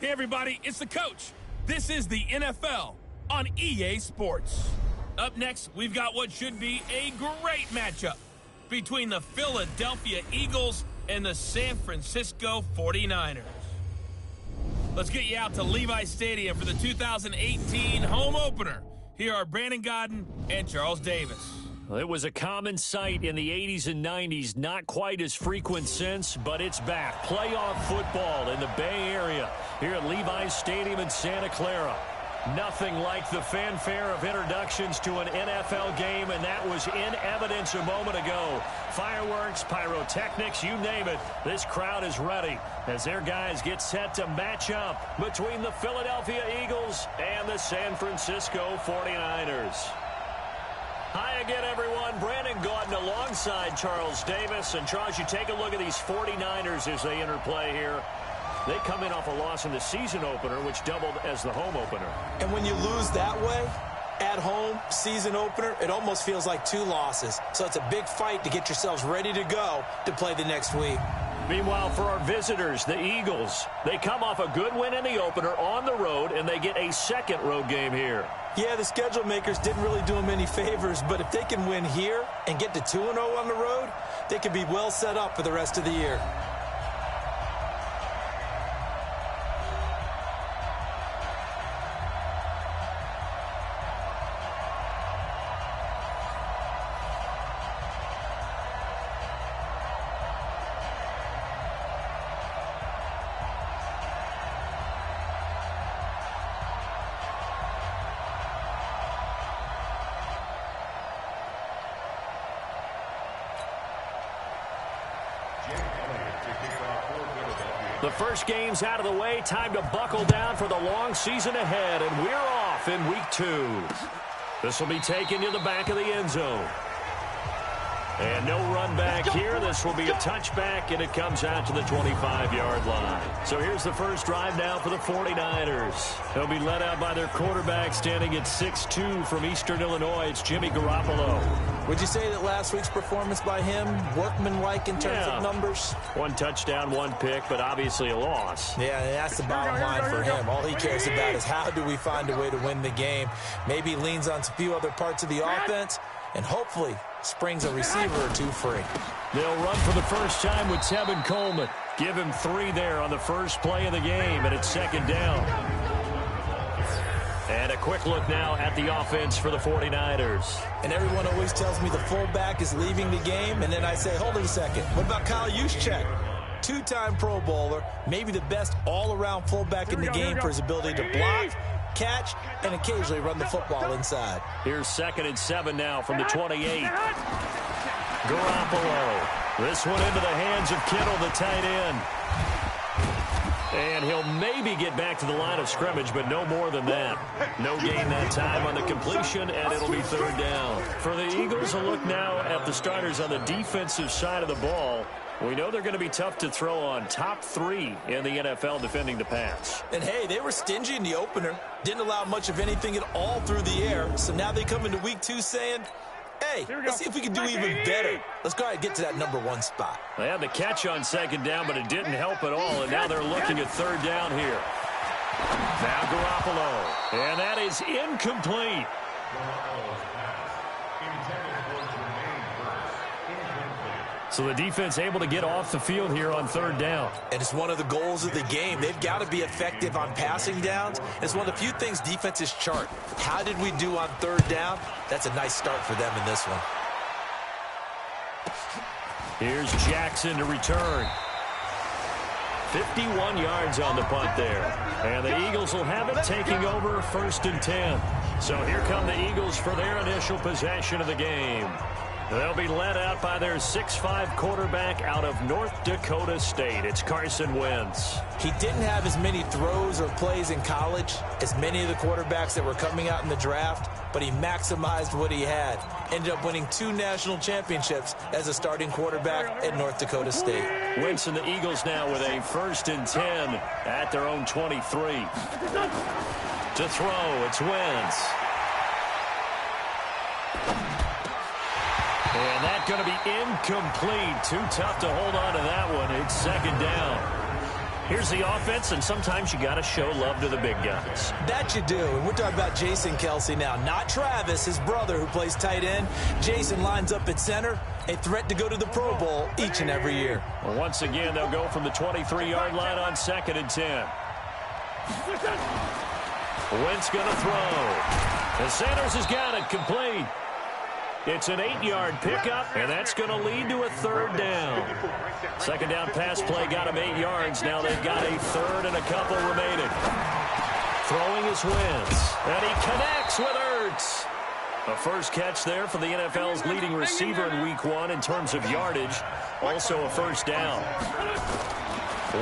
Hey everybody, it's the coach. This is the NFL on EA Sports. Up next, we've got what should be a great matchup between the Philadelphia Eagles and the San Francisco 49ers. Let's get you out to Levi's Stadium for the 2018 home opener. Here are Brandon Godden and Charles Davis. Well, it was a common sight in the 80s and 90s, not quite as frequent since, but it's back. Playoff football in the Bay Area here at Levi's Stadium in Santa Clara. Nothing like the fanfare of introductions to an NFL game, and that was in evidence a moment ago. Fireworks, pyrotechnics, you name it. This crowd is ready as their guys get set to match up between the Philadelphia Eagles and the San Francisco 49ers. Hi again, everyone. Brandon Gaudin alongside Charles Davis. And, Charles, you take a look at these 49ers as they interplay here. They come in off a loss in the season opener, which doubled as the home opener. And when you lose that way, at home, season opener, it almost feels like two losses. So it's a big fight to get yourselves ready to go to play the next week. Meanwhile, for our visitors, the Eagles, they come off a good win in the opener on the road, and they get a second road game here. Yeah, the schedule makers didn't really do them any favors, but if they can win here and get to 2-0 on the road, they could be well set up for the rest of the year. The first game's out of the way. Time to buckle down for the long season ahead, and we're off in week 2. This will be taken to the back of the end zone. And no run back here. This will be a touchback, and it comes out to the 25-yard line. So here's the first drive now for the 49ers. They'll be led out by their quarterback standing at 6'2" from Eastern Illinois. It's Jimmy Garoppolo. Would you say that last week's performance by him, workmanlike in terms of numbers? 1 touchdown, 1 pick, but obviously a loss. Yeah, that's the bottom line for him. All he cares about is how do we find a way to win the game. Maybe leans on a few other parts of the offense, and hopefully springs a receiver or two free. They'll run for the first time with Tevin Coleman. Give him 3 there on the first play of the game, and it's second down. And a quick look now at the offense for the 49ers. And everyone always tells me the fullback is leaving the game, and then I say, hold it a second. What about Kyle Juszczyk? 2-time Pro Bowler, maybe the best all-around fullback in the game for his ability to block, catch, and occasionally run the football inside. Here's 2nd and 7 now from the 28. Garoppolo. This one into the hands of Kittle, the tight end. And he'll maybe get back to the line of scrimmage, but no more than that. No gain that time on the completion, and it'll be third down. For the Eagles, a look now at the starters on the defensive side of the ball. We know they're going to be tough to throw on. Top 3 in the NFL defending the pass. And, hey, they were stingy in the opener. Didn't allow much of anything at all through the air. So now they come into week 2 saying, hey, let's see if we can do even better. Let's go ahead and get to that number 1 spot. They had the catch on second down, but it didn't help at all. And now they're looking at third down here. Now Garoppolo. And that is incomplete. So the defense able to get off the field here on third down. And it's one of the goals of the game. They've got to be effective on passing downs. It's one of the few things defenses chart. How did we do on third down? That's a nice start for them in this one. Here's Jackson to return. 51 yards on the punt there. And the Eagles will have it taking over 1st and 10. So here come the Eagles for their initial possession of the game. They'll be led out by their 6'5" quarterback out of North Dakota State. It's Carson Wentz. He didn't have as many throws or plays in college as many of the quarterbacks that were coming out in the draft, but he maximized what he had. Ended up winning 2 national championships as a starting quarterback at North Dakota State. Wentz and the Eagles now with a 1st and 10 at their own 23. To throw, it's Wentz. And that's going to be incomplete. Too tough to hold on to that one. It's second down. Here's the offense, and sometimes you got to show love to the big guys. That you do. And we're talking about Jason Kelsey now, not Travis, his brother, who plays tight end. Jason lines up at center, a threat to go to the Pro Bowl each and every year. Well, once again, they'll go from the 23-yard line on 2nd and 10. Wentz going to throw. And Sanders has got it complete. It's an 8-yard pickup, and that's going to lead to a 3rd down. 2nd down pass play got him 8 yards. Now they've got a 3rd and a couple remaining. Throwing is Wentz, and he connects with Ertz. A first catch there for the NFL's leading receiver in Week 1 in terms of yardage. Also a 1st down.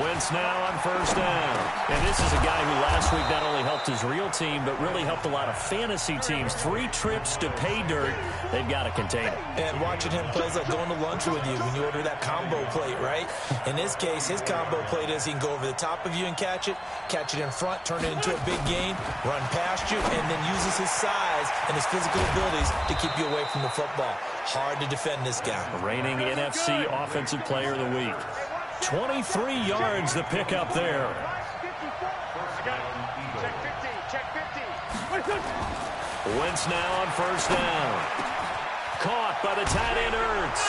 Wentz now on 1st down. And this is a guy who last week not only helped his real team, but really helped a lot of fantasy teams. 3 trips to pay dirt. They've got to contain it. And watching him play is like going to lunch with you when you order that combo plate, right? In this case, his combo plate is he can go over the top of you and catch it in front, turn it into a big gain, run past you, and then uses his size and his physical abilities to keep you away from the football. Hard to defend this guy. Reigning NFC Offensive Player of the Week. 23 yards the pickup there. Wentz now on 1st down. Caught by the tight end Ertz.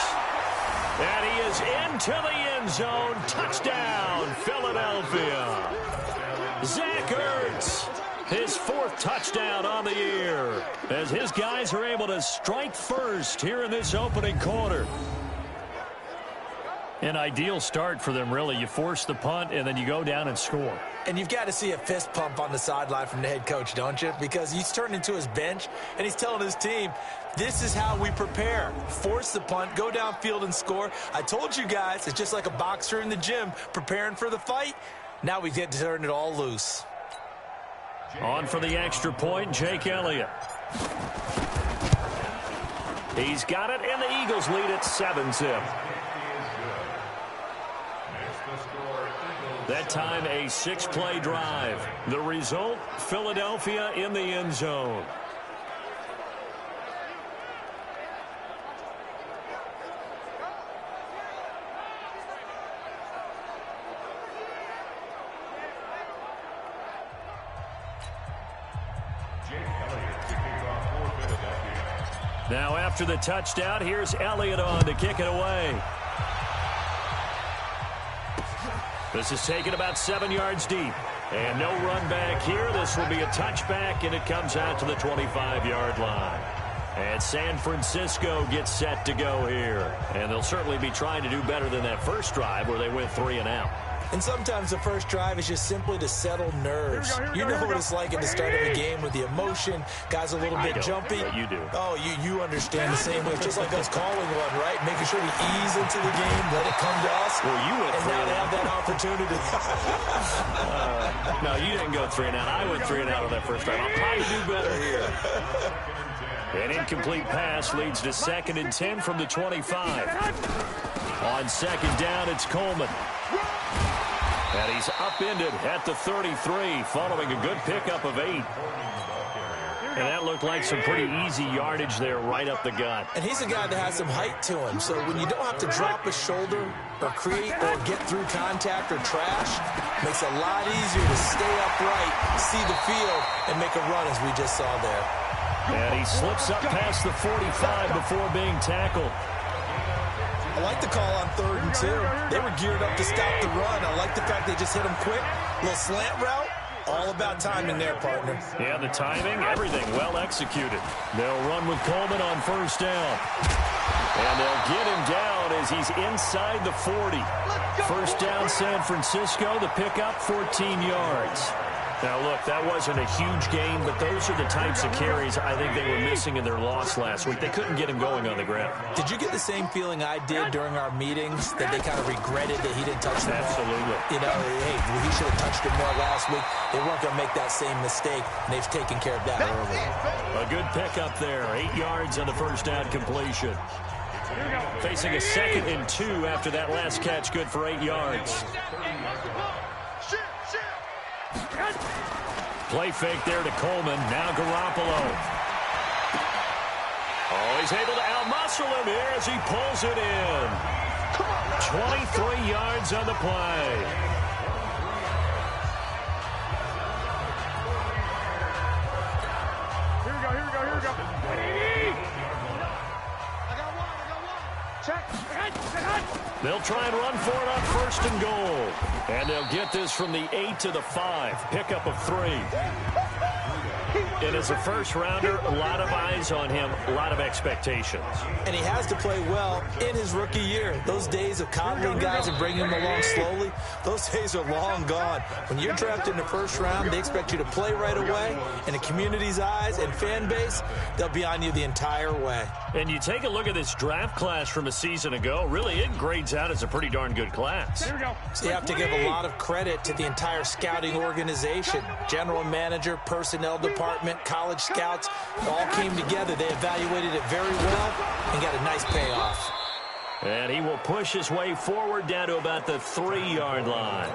And he is into the end zone. Touchdown, Philadelphia. Zach Ertz, his 4th touchdown on the year, as his guys are able to strike first here in this opening quarter. An ideal start for them, really. You force the punt, and then you go down and score. And you've got to see a fist pump on the sideline from the head coach, don't you? Because he's turned into his bench, and he's telling his team, this is how we prepare. Force the punt, go downfield and score. I told you guys, it's just like a boxer in the gym preparing for the fight. Now we get to turn it all loose. On for the extra point, Jake Elliott. He's got it, and the Eagles lead at 7-zip. That time, a 6-play drive. The result, Philadelphia in the end zone. Now after the touchdown, here's Elliott on to kick it away. This is taken about 7 yards deep. And no run back here. This will be a touchback, and it comes out to the 25-yard line. And San Francisco gets set to go here. And they'll certainly be trying to do better than that first drive where they went 3 and out. And sometimes the first drive is just simply to settle nerves. You know what it's like at the start of a game with the emotion. Guys a little bit jumpy. But you do. Oh, you understand the same way. It's just like us calling one, right? Making sure we ease into the game, let it come to us. Well, you went and 3 now and they out. have that opportunity. No, you didn't go 3 and out. I went 3 and out on that first drive. I'll probably do better here. An incomplete pass leads to 2nd and 10 from the 25. On 2nd down, it's Coleman. And he's upended at the 33, following a good pickup of 8. And that looked like some pretty easy yardage there right up the gut. And he's a guy that has some height to him. So when you don't have to drop a shoulder or create or get through contact or trash, makes it a lot easier to stay upright, see the field, and make a run as we just saw there. And he slips up past the 45 before being tackled. I like the call on 3rd and 2. They were geared up to stop the run. I like the fact they just hit him quick. Little slant route. All about timing there, partner. Yeah, the timing, everything well executed. They'll run with Coleman on 1st down. And they'll get him down as he's inside the 40. 1st down, San Francisco. The pickup, 14 yards. Now, look, that wasn't a huge gain, but those are the types of carries I think they were missing in their loss last week. They couldn't get him going on the ground. Did you get the same feeling I did during our meetings, that they kind of regretted that he didn't touch the ball? Absolutely. You know, hey, well, he should have touched it more last week. They weren't going to make that same mistake, and they've taken care of that early. A good pickup there. 8 yards on the 1st down completion. Facing a 2nd and 2 after that last catch, good for 8 yards. Play fake there to Coleman. Now Garoppolo. Oh, he's able to out-muscle him here as he pulls it in. 23 yards on the play. They'll try and run for it on 1st and goal. And they'll get this from the 8 to the 5. Pickup of 3. And as a first-rounder, a lot of eyes on him, a lot of expectations. And he has to play well in his rookie year. Those days of coddling guys and bringing them along slowly, those days are long gone. When you're drafted in the 1st round, they expect you to play right away. And the community's eyes and fan base, they'll be on you the entire way. And you take a look at this draft class from a season ago, really it grades out as a pretty darn good class. Here we go. So you have to give a lot of credit to the entire scouting organization. General manager, personnel department, college scouts, all came together. They evaluated it very well and got a nice payoff. And he will push his way forward down to about the 3-yard line.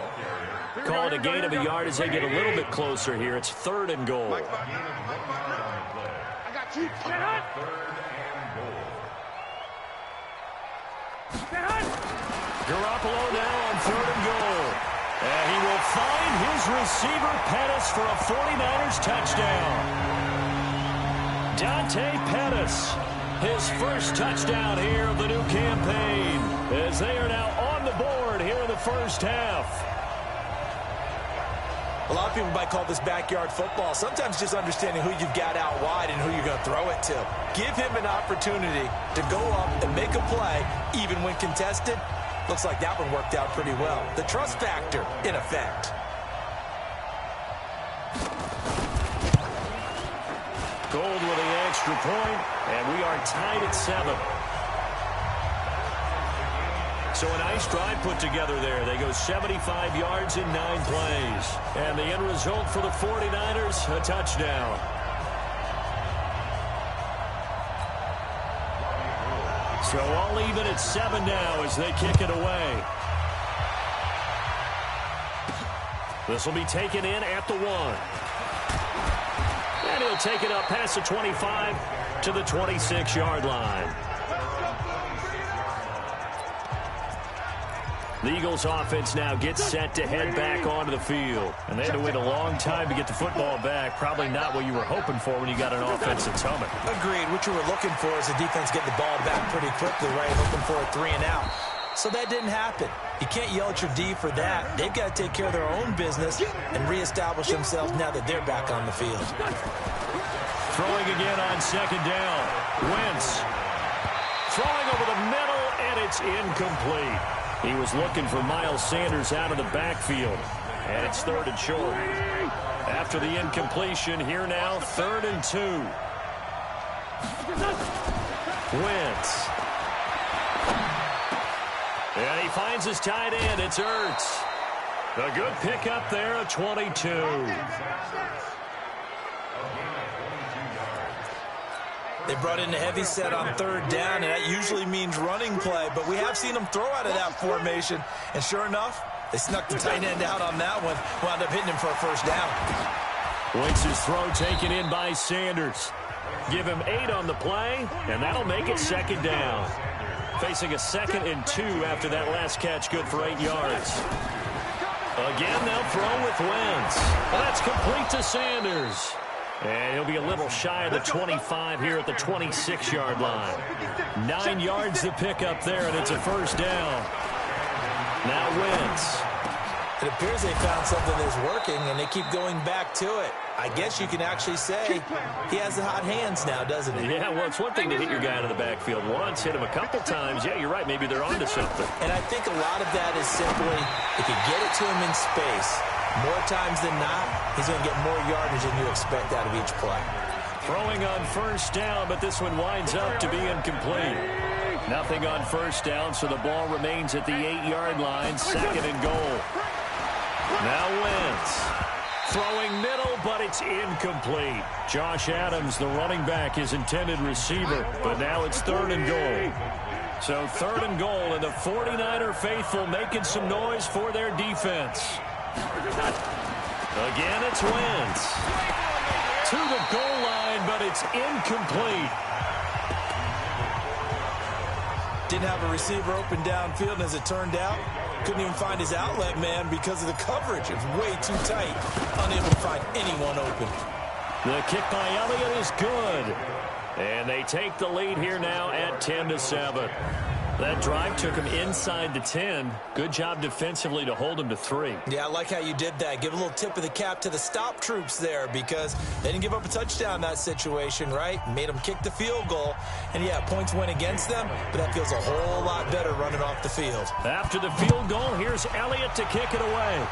Call it a gain of a yard as they get a little bit closer here. It's 3rd and goal. I got you. Garoppolo now on 3rd and goal. And he will find his receiver, Pettis, for a 49ers touchdown. Dante Pettis, his first touchdown here of the new campaign, as they are now on the board here in the 1st half. A lot of people might call this backyard football. Sometimes just understanding who you've got out wide and who you're going to throw it to. Give him an opportunity to go up and make a play, even when contested. Looks like that one worked out pretty well. The trust factor in effect. Gold with the extra point, and we are tied at 7. So a nice drive put together there. They go 75 yards in 9 plays. And the end result for the 49ers, a touchdown. So all even at 7 now as they kick it away. This will be taken in at the 1. And he'll take it up past the 25 to the 26-yard line. The Eagles offense now gets set to head back onto the field. And they had to wait a long time to get the football back. Probably not what you were hoping for when you got an offense that's humming. Agreed. What you were looking for is the defense getting the ball back pretty quickly, right? Looking for a 3 and out. So that didn't happen. You can't yell at your D for that. They've got to take care of their own business and reestablish themselves now that they're back on the field. Throwing again on 2nd down. Wentz throwing over the middle, and it's incomplete. He was looking for Miles Sanders out of the backfield. And it's 3rd and short. After the incompletion, here now, 3rd and 2. Wentz. And he finds his tight end. It's Ertz. A good pickup there, a 22. They brought in a heavy set on 3rd down, and that usually means running play. But we have seen them throw out of that formation. And sure enough, they snuck the tight end out on that one. Wound up hitting him for a 1st down. Wentz's throw taken in by Sanders. Give him 8 on the play, and that'll make it 2nd down. Facing a 2nd and 2 after that last catch, good for 8 yards. Again, they'll throw with Wentz. Well, that's complete to Sanders. And he'll be a little shy of the 25 here at the 26-yard line. 9 yards to pick up there, and it's a 1st down. Now Wentz. It appears they found something that's working, and they keep going back to it. I guess you can actually say he has the hot hands now, doesn't he? Yeah, well, it's one thing to hit your guy out of the backfield once, hit him a couple times. Yeah, you're right. Maybe they're onto something. And I think a lot of that is simply if you get it to him in space, more times than not, he's going to get more yardage than you expect out of each play. Throwing on 1st down, but this one winds up to be incomplete. Nothing on 1st down, so the ball remains at the 8-yard line, 2nd and goal. Now Wentz. Throwing middle, but it's incomplete. Josh Adams, the running back, his intended receiver, but now it's 3rd and goal. So 3rd and goal, and the 49er faithful making some noise for their defense. Again, it's Wentz. To the goal line, but it's incomplete. Didn't have a receiver open downfield, and as it turned out, couldn't even find his outlet man because of the coverage. It was way too tight. Unable to find anyone open. The kick by Elliott is good. And they take the lead here now at 10-7. That drive took him inside the 10. Good job defensively to hold him to 3. Yeah, I like how you did that. Give a little tip of the cap to the stop troops there because they didn't give up a touchdown in that situation, right? Made them kick the field goal. And, yeah, points went against them, but that feels a whole lot better running off the field. After the field goal, here's Elliott to kick it away.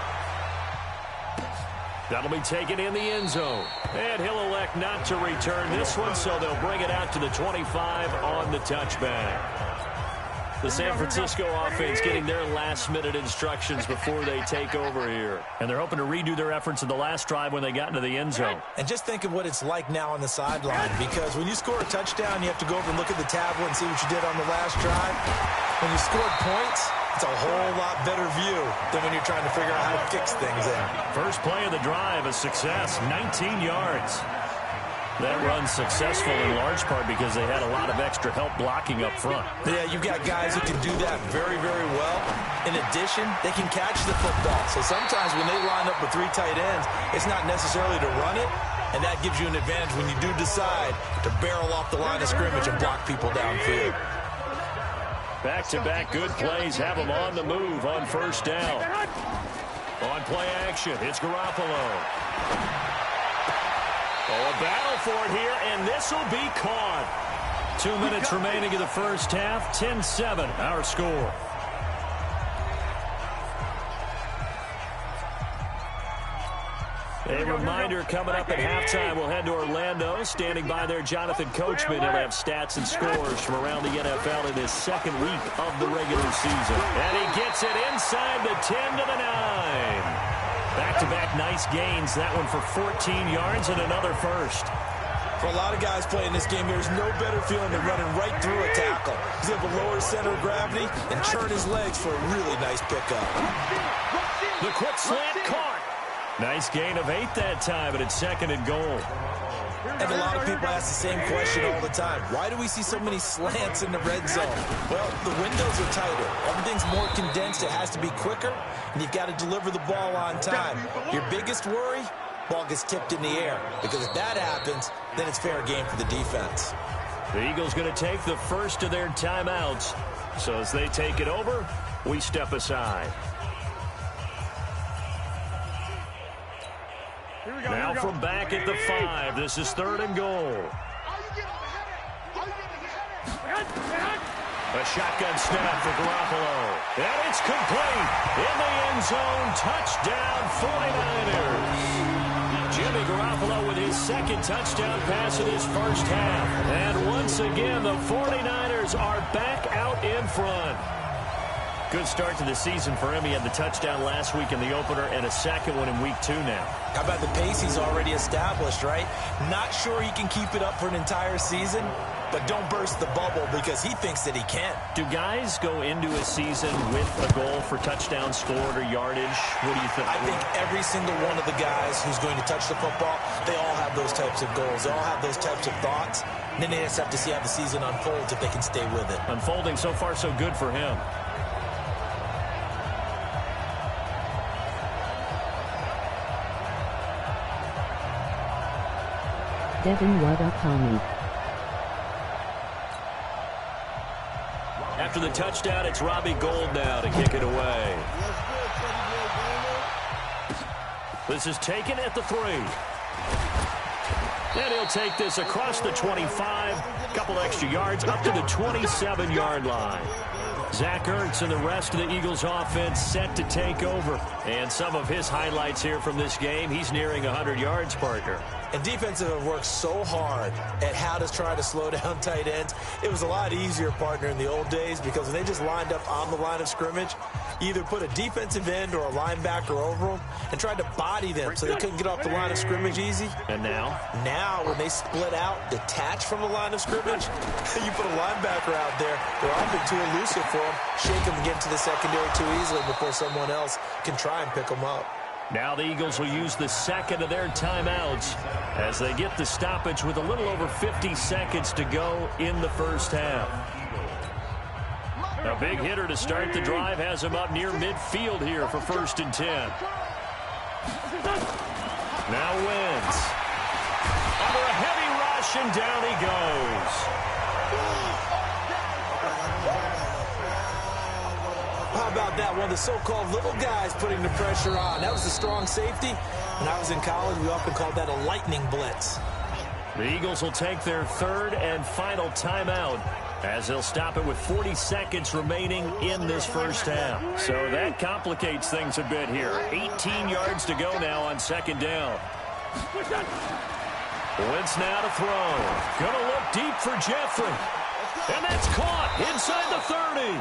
That'll be taken in the end zone. And he'll elect not to return this one, so they'll bring it out to the 25 on the touchback. The San Francisco offense getting their last-minute instructions before they take over here. And they're hoping to redo their efforts in the last drive when they got into the end zone. And just think of what it's like now on the sideline, because when you score a touchdown, you have to go over and look at the tablet and see what you did on the last drive. When you scored points, it's a whole lot better view than when you're trying to figure out how to fix things in. First play of the drive, a success, 19 yards. That run's successful in large part because they had a lot of extra help blocking up front. Yeah, you've got guys who can do that very, very well. In addition, they can catch the football. So sometimes when they line up with 3 tight ends, it's not necessarily to run it, and that gives you an advantage when you do decide to barrel off the line of scrimmage and block people downfield. Back-to-back good plays have them on the move on first down. On play action, it's Garoppolo. Oh, a battle for it here, and this will be caught. 2 minutes remaining in the first half, 10-7, our score. A reminder coming up at halftime, we'll head to Orlando. Standing by there, Jonathan Coachman. He'll have stats and scores from around the NFL in his second week of the regular season. And he gets it inside the 10 to the 9. Back-to-back nice gains. That one for 14 yards and another first. For a lot of guys playing this game, there's no better feeling than running right through a tackle. He's able to lower his center of gravity and churn his legs for a really nice pickup. The quick slant caught. Nice gain of 8 that time, and it's second and goal. And a lot of people ask the same question all the time. Why do we see so many slants in the red zone? Well, the windows are tighter. Everything's more condensed. It has to be quicker, and you've got to deliver the ball on time. Your biggest worry? Ball gets tipped in the air. Because if that happens, then it's fair game for the defense. The Eagles going to take the first of their timeouts. So as they take it over, we step aside. Now from back at the 5, this is third and goal. A shotgun snap for Garoppolo. And it's complete. In the end zone, touchdown 49ers. Jimmy Garoppolo with his second touchdown pass in his first half. And once again, the 49ers are back out in front. Good start to the season for him. He had the touchdown last week in the opener and a second one in week 2 now. How about the pace he's already established, right? Not sure he can keep it up for an entire season, but don't burst the bubble because he thinks that he can. Do guys go into a season with a goal for touchdown scored or yardage? What do you think? I think every single one of the guys who's going to touch the football, they all have those types of goals. They all have those types of thoughts. And then they just have to see how the season unfolds if they can stay with it. Unfolding so far so good for him. Devin Wadakami. After the touchdown, it's Robbie Gould now to kick it away. This is taken at the 3. And he'll take this across the 25. A couple extra yards up to the 27-yard line. Zach Ertz and the rest of the Eagles offense set to take over. And some of his highlights here from this game, he's nearing 100 yards, partner. And defensive have worked so hard at how to try to slow down tight ends. It was a lot easier, partner, in the old days because when they just lined up on the line of scrimmage, either put a defensive end or a linebacker over them and tried to body them so they couldn't get off the line of scrimmage easy. And now? Now, when they split out, detach from the line of scrimmage, you put a linebacker out there, they're often too elusive for them. Shake them and get to the secondary too easily before someone else can try and pick them up. Now the Eagles will use the second of their timeouts as they get the stoppage with a little over 50 seconds to go in the first half. A big hitter to start the drive has him up near midfield here for 1st and 10. Now Wentz. Under a heavy rush, and down he goes. about that? One of the so-called little guys putting the pressure on. That was the strong safety. When I was in college, we often called that a lightning blitz. The Eagles will take their third and final timeout as they'll stop it with 40 seconds remaining in this first half. So that complicates things a bit here. 18 yards to go now on second down. Wentz now to throw. Gonna look deep for Jeffrey. And that's caught inside the 30.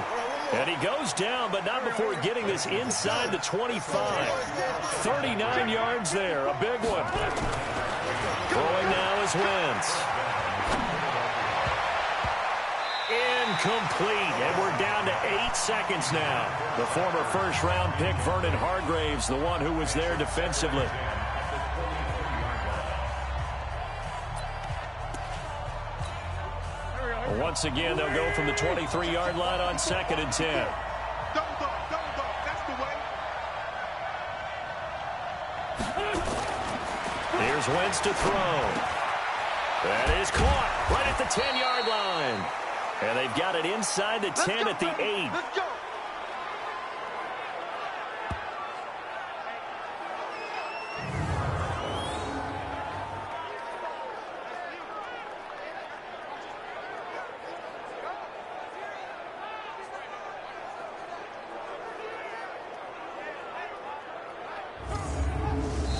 And he goes down, but not before getting this inside the 25. 39 yards there, a big one. Throwing now is Wentz. Incomplete, and we're down to 8 seconds now. The former first-round pick, Vernon Hargreaves, the one who was there defensively. Once again, they'll go from the 23-yard line on 2nd and 10. Here's Wentz to throw. That is caught right at the 10-yard line. And they've got it inside the 10 at the 8. Let's go.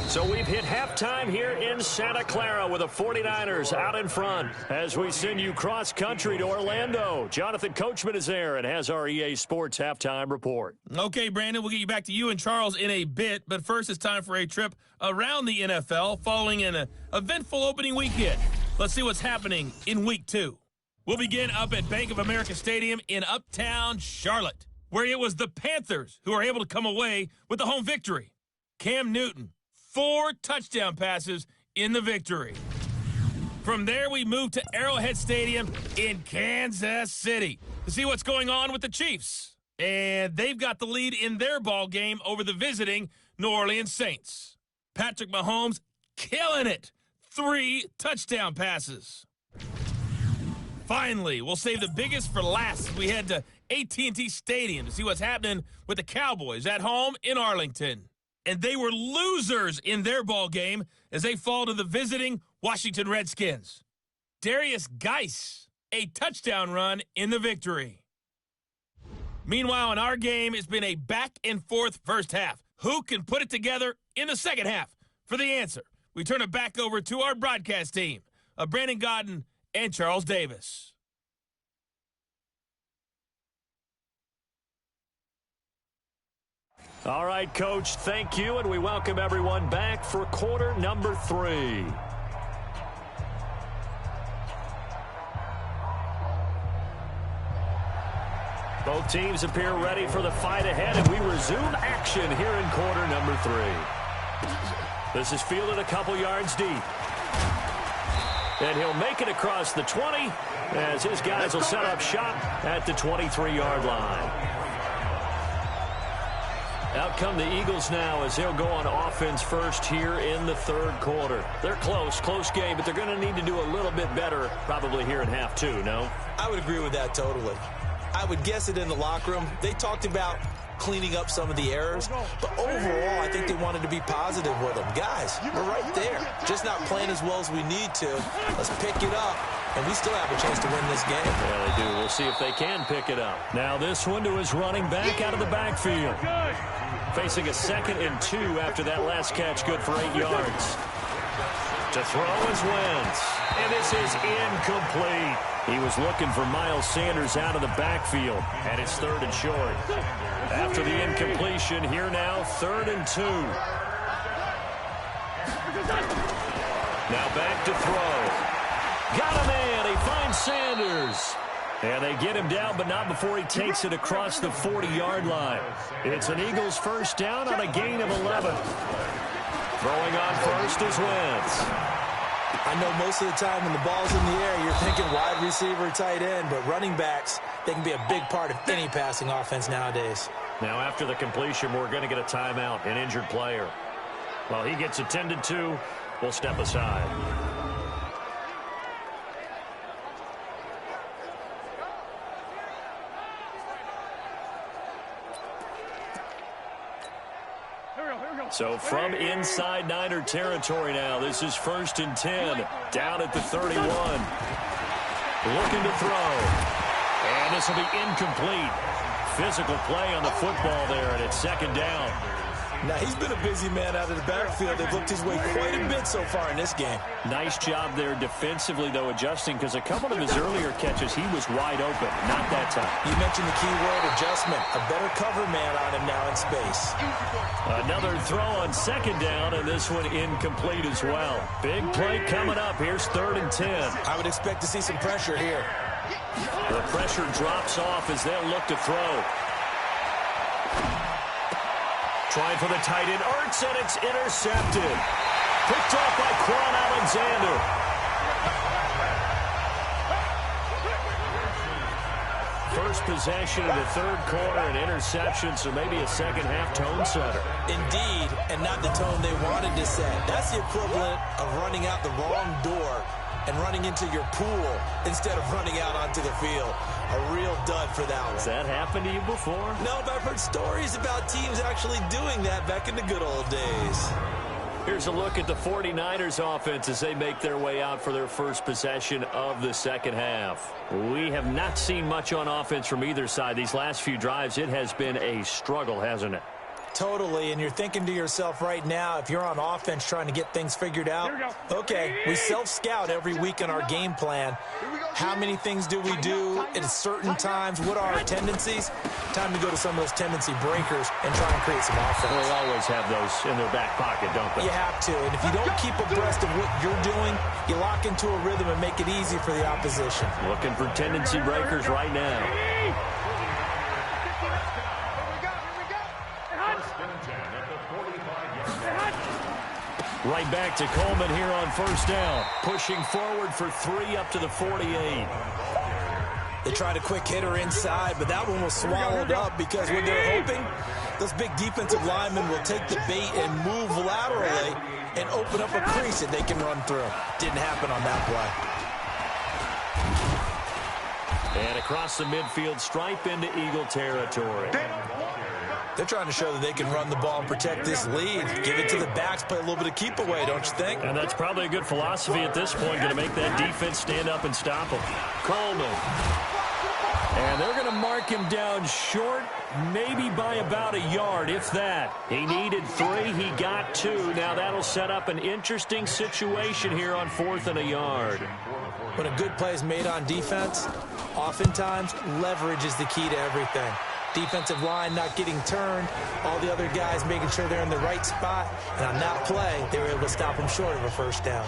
So we've hit halftime here in Santa Clara with the 49ers out in front as we send you cross-country to Orlando. Jonathan Coachman is there and has our EA Sports halftime report. Okay, Brandon, we'll get you back to you and Charles in a bit, but first it's time for a trip around the NFL following an eventful opening weekend. Let's see what's happening in Week 2. We'll begin up at Bank of America Stadium in Uptown Charlotte, where it was the Panthers who were able to come away with the home victory. Cam Newton, 4 touchdown passes in the victory. From there, we move to Arrowhead Stadium in Kansas City to see what's going on with the Chiefs. And they've got the lead in their ball game over the visiting New Orleans Saints. Patrick Mahomes killing it. 3 touchdown passes. Finally, we'll save the biggest for last as we head to AT&T Stadium to see what's happening with the Cowboys at home in Arlington. And they were losers in their ball game as they fall to the visiting Washington Redskins. Darius Geis, a touchdown run in the victory. Meanwhile, in our game, it's been a back-and-forth first half. Who can put it together in the second half? For the answer, we turn it back over to our broadcast team of Brandon Godden and Charles Davis. All right, Coach, thank you, and we welcome everyone back for quarter number 3. Both teams appear ready for the fight ahead, and we resume action here in quarter number 3. This is fielded a couple yards deep. And he'll make it across the 20 as his guys will set up shop at the 23-yard line. Out come the Eagles now as they'll go on offense first here in the third quarter. They're close game, but they're going to need to do a little bit better probably here in half 2, no? I would agree with that totally. I would guess it in the locker room. They talked about cleaning up some of the errors, but overall, I think they wanted to be positive with them. Guys, we're right there. Just not playing as well as we need to. Let's pick it up, and we still have a chance to win this game. Yeah, they do. We'll see if they can pick it up. Now this one to his running back out of the backfield. Facing a 2nd and 2 after that last catch, good for 8 yards. To throw is Wentz, and this is incomplete. He was looking for Miles Sanders out of the backfield, and it's 3rd and short. After the incompletion, here now, 3rd and 2. Now back to throw. Got a man. He finds Sanders. And they get him down, but not before he takes it across the 40-yard line. It's an Eagles first down on a gain of 11. Throwing on first is Wentz. I know most of the time when the ball's in the air, you're thinking wide receiver, tight end, but running backs, they can be a big part of any passing offense nowadays. Now after the completion, we're going to get a timeout, an injured player. While he gets attended to, we'll step aside. So from inside Niner territory now, this is 1st and 10, down at the 31. Looking to throw. And this will be incomplete. Physical play on the football there, and it's 2nd down. Now, he's been a busy man out of the backfield. They've looked his way quite a bit so far in this game. Nice job there defensively, though, adjusting, because a couple of his earlier catches, he was wide open. Not that time. You mentioned the key word, adjustment. A better cover man on him now in space. Another throw on 2nd down, and this one incomplete as well. Big play coming up. Here's 3rd and 10. I would expect to see some pressure here. The pressure drops off as they'll look to throw. Trying for the tight end, Ertz, and it's intercepted. Picked off by Quan Alexander. First possession of the 3rd quarter, an interception, so maybe a second-half tone setter. Indeed, and not the tone they wanted to set. That's the equivalent of running out the wrong door and running into your pool instead of running out onto the field. A real dud for that one. Has that happened to you before? No, but I've heard stories about teams actually doing that back in the good old days. Here's a look at the 49ers offense as they make their way out for their first possession of the second half. We have not seen much on offense from either side. These last few drives, it has been a struggle, hasn't it? Totally, and you're thinking to yourself right now, if you're on offense trying to get things figured out, okay, we self-scout every week in our game plan. How many things do we do at certain times? What are our tendencies? Time to go to some of those tendency breakers and try and create some offense. They always have those in their back pocket, don't they? You have to, and if you don't keep abreast of what you're doing, you lock into a rhythm and make it easy for the opposition. Looking for tendency breakers right now. Right back to Coleman here on 1st down. Pushing forward for 3 up to the 48. They tried a quick hitter inside, but that one was swallowed up because what they're hoping, those big defensive linemen will take the bait and move laterally and open up a crease that they can run through. Didn't happen on that play. And across the midfield stripe into Eagle territory. They're trying to show that they can run the ball and protect this lead. Give it to the backs, play a little bit of keep away, don't you think? And that's probably a good philosophy at this point, going to make that defense stand up and stop them. Coleman. And they're going to mark him down short, maybe by about a yard, if that. He needed 3, he got 2. Now that'll set up an interesting situation here on 4th and a yard. When a good play is made on defense, oftentimes leverage is the key to everything. Defensive line not getting turned, all the other guys making sure they're in the right spot, and on that play, they were able to stop them short of a 1st down.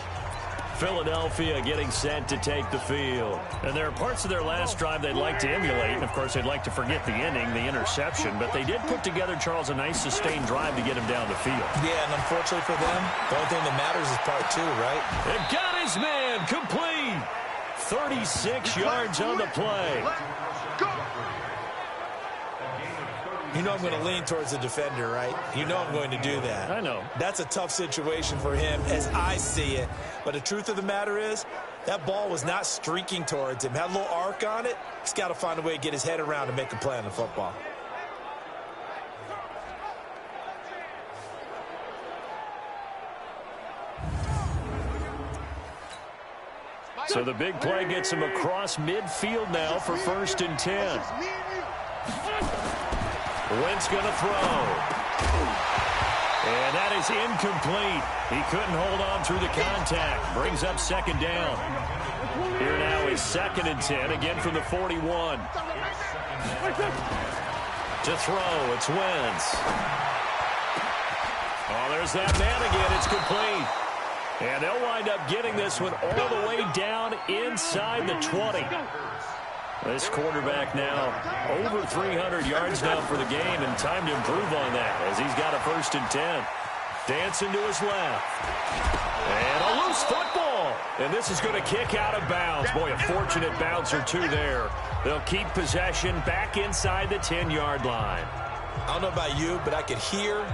Philadelphia getting set to take the field. And there are parts of their last drive they'd like to emulate, and of course they'd like to forget the ending, the interception, but they did put together, Charles, a nice sustained drive to get him down the field. Yeah, and unfortunately for them, the only thing that matters is part 2, right? It got his man complete. 36 yards on the play. You know I'm going to lean towards the defender, right? You know I'm going to do that. I know. That's a tough situation for him as I see it. But the truth of the matter is, that ball was not streaking towards him. Had a little arc on it. He's got to find a way to get his head around and make a play on the football. So the big play gets him across midfield now for 1st and 10. Wentz going to throw. And that is incomplete. He couldn't hold on through the contact. Brings up 2nd down. Here now is 2nd and 10, again from the 41. To throw, it's Wentz. Oh, there's that man again. It's complete. And they'll wind up getting this one all the way down inside the 20. This quarterback now over 300 yards now for the game, and time to improve on that as he's got a 1st and 10. Dancing to his left. And a loose football. And this is going to kick out of bounds. Boy, a fortunate bounce or 2 there. They'll keep possession back inside the 10-yard line. I don't know about you, but I could hear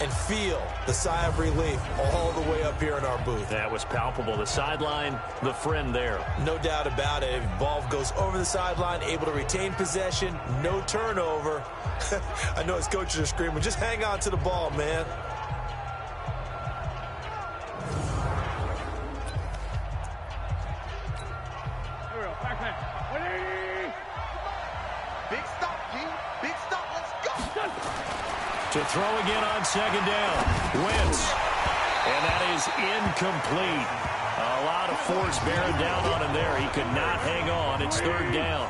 and feel the sigh of relief all the way up here in our booth. That was palpable. The sideline, the friend there. No doubt about it. Ball goes over the sideline, able to retain possession, no turnover. I know his coaches are screaming, just hang on to the ball, man. Big stop, G. Big stop. Let's go. To throw again on second down. Wentz. And that is incomplete. A lot of force bearing down on him there. He could not hang on. It's third down.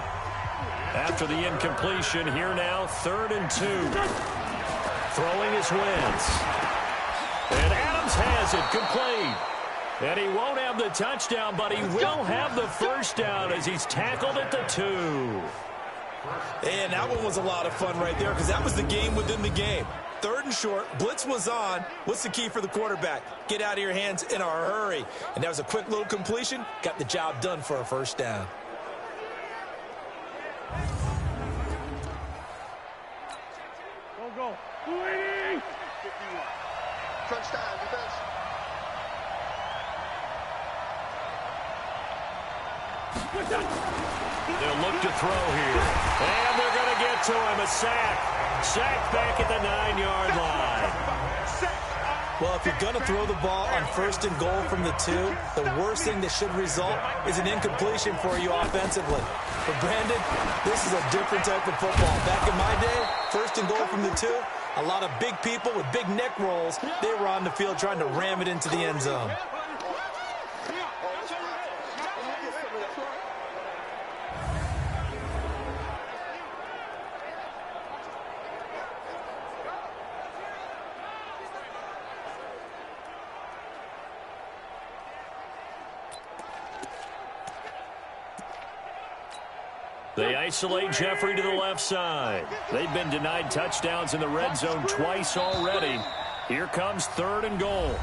After the incompletion, here now, 3rd and 2. Throwing is Wentz. And Adams has it complete. And he won't have the touchdown, but he will have the first down as he's tackled at the 2. And that one was a lot of fun right there because that was the game within the game. 3rd and short, blitz was on. What's the key for the quarterback? Get out of your hands in a hurry. And that was a quick little completion. Got the job done for a first down. Go. 280. 51. Crunch time, defense. They'll look to throw here. And they're going to get to him. A sack. Sacked back at the 9-yard line. Well, if you're going to throw the ball on 1st and goal from the 2, the worst thing that should result is an incompletion for you offensively. But, Brandon, this is a different type of football. Back in my day, 1st and goal from the 2, a lot of big people with big neck rolls, they were on the field trying to ram it into the end zone. They isolate Jeffrey to the left side. They've been denied touchdowns in the red zone twice already. Here comes 3rd and goal.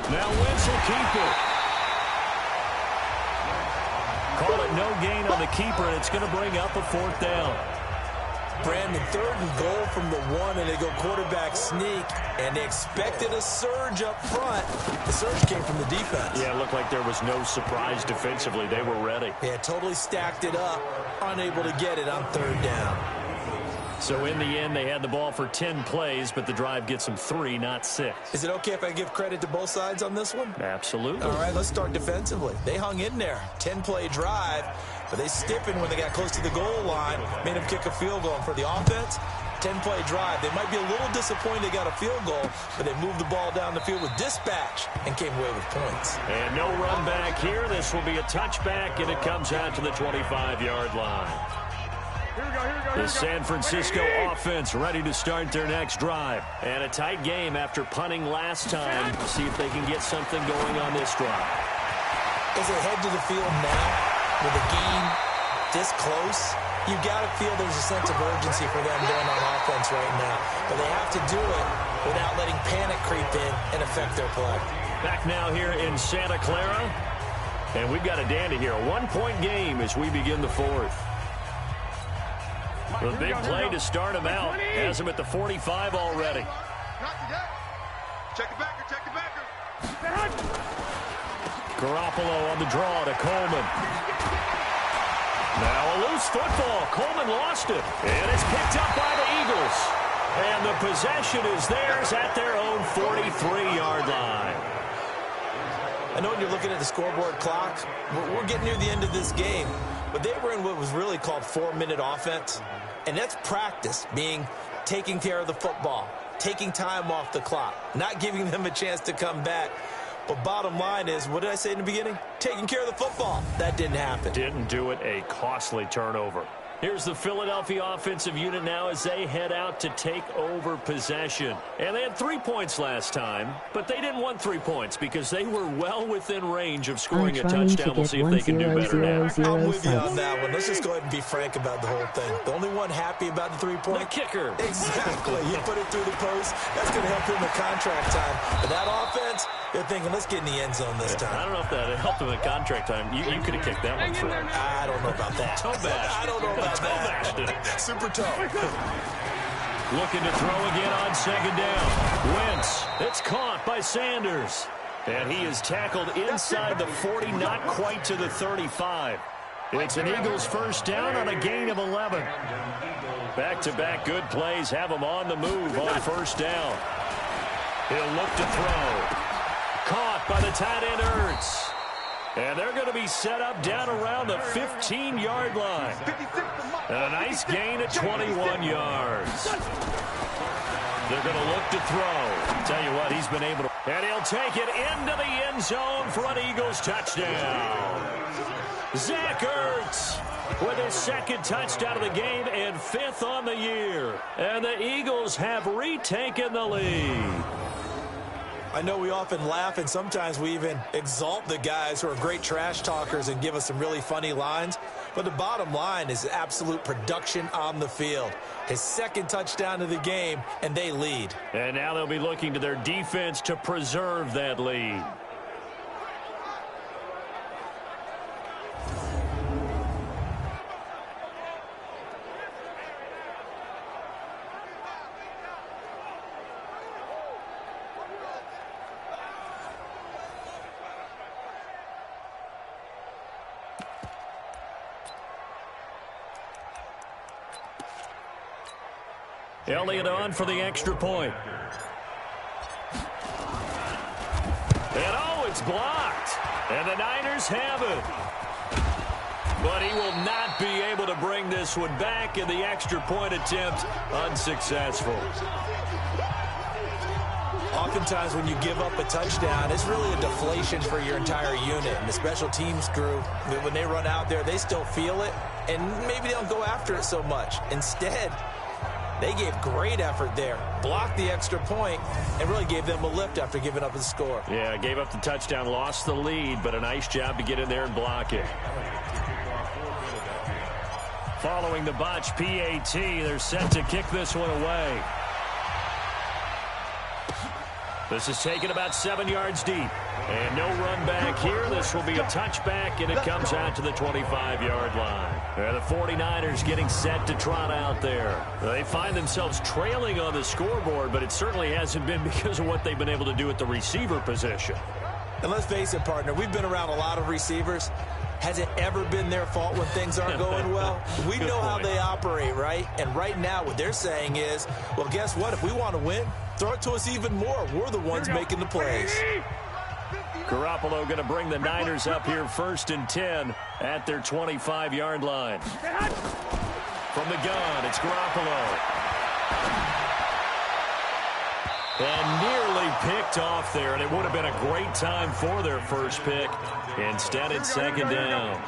Now Wentz will keep it. Call it no gain on the keeper, and it's going to bring up a 4th down. Brandon, 3rd and goal from the 1, and they go quarterback sneak, and they expected a surge up front. The surge came from the defense. Yeah, it looked like there was no surprise defensively. They were ready. Yeah, totally stacked it up, unable to get it on 3rd down. So in the end, they had the ball for 10 plays, but the drive gets them 3, not 6. Is it okay if I give credit to both sides on this one? Absolutely. All right, let's start defensively. They hung in there. 10-play drive, but they stiffened when they got close to the goal line, made them kick a field goal. And for the offense, 10-play drive. They might be a little disappointed they got a field goal, but they moved the ball down the field with dispatch and came away with points. And no run back here. This will be a touchback, and it comes out to the 25-yard line. The San Francisco offense ready to start their next drive. And a tight game after punting last time. See if they can get something going on this drive. As they head to the field now, with the game this close, you've got to feel there's a sense of urgency for them going on offense right now. But they have to do it without letting panic creep in and affect their play. Back now here in Santa Clara. And we've got a dandy here. A 1-point game as we begin the 4th. The big play to start him out. Has him at the 45 already. Check the backer, check the backer. Garoppolo on the draw to Coleman. Now a loose football. Coleman lost it. And it's picked up by the Eagles. And the possession is theirs at their own 43-yard line. I know when you're looking at the scoreboard clock, we're getting near the end of this game. But they were in what was really called 4-minute offense. And that's practice, meaning taking care of the football, taking time off the clock, not giving them a chance to come back. But bottom line is, what did I say in the beginning? Taking care of the football. That didn't happen. Didn't do it. A costly turnover. Here's the Philadelphia offensive unit now as they head out to take over possession. And they had 3 points last time, but they didn't want 3 points because they were well within range of scoring a touchdown. We'll see if they can do better now. I'm with you on that one. Let's just go ahead and be frank about the whole thing. The only one happy about the 3-point? The kicker. Exactly. You put it through the post. That's going to help him in contract time. But that offense, They're thinking, let's get in the end zone this time. I don't know if that helped him in contract time. You could have kicked that one for him. I don't know about that. Toe bash. I don't know about that. Toe bashed it. Super toe. Looking to throw again on second down. Wentz. It's caught by Sanders. And he is tackled inside the 40, not quite to the 35. It's an Eagles first down on a gain of 11. Back-to-back good plays have him on the move on first down. He'll look to throw. Caught by the tight end Ertz. And they're going to be set up down around the 15-yard line. And a nice gain at 21 yards. They're going to look to throw. Tell you what, he's been able to. And he'll take it into the end zone for an Eagles touchdown. Zach Ertz with his second touchdown of the game and 5th on the year. And the Eagles have retaken the lead. I know we often laugh and sometimes we even exalt the guys who are great trash talkers and give us some really funny lines. But the bottom line is absolute production on the field. His second touchdown of the game, and they lead. And now they'll be looking to their defense to preserve that lead. Elliott on for the extra point. And it's blocked. And the Niners have it. But he will not be able to bring this one back, and the extra point attempt unsuccessful. Oftentimes when you give up a touchdown, it's really a deflation for your entire unit. And the special teams crew, when they run out there, they still feel it, and maybe they don't go after it so much. Instead, they gave great effort there, blocked the extra point, and really gave them a lift after giving up the score. Yeah, gave up the touchdown, lost the lead, but a nice job to get in there and block it. Following the botch PAT, they're set to kick this one away. This is taken about 7 yards deep. And no run back here. This will be a touchback, and it comes out to the 25-yard line. The 49ers getting set to trot out there. They find themselves trailing on the scoreboard, but it certainly hasn't been because of what they've been able to do at the receiver position. And let's face it, partner, we've been around a lot of receivers. Has it ever been their fault when things aren't going well? We know how they operate, right? And right now what they're saying is, well, guess what? If we want to win, throw it to us even more. We're the ones making the plays. Garoppolo going to bring the Niners up here 1st and 10 at their 25-yard line. From the gun, it's Garoppolo. And nearly picked off there, and it would have been a great time for their first pick. Instead, it's 2nd down.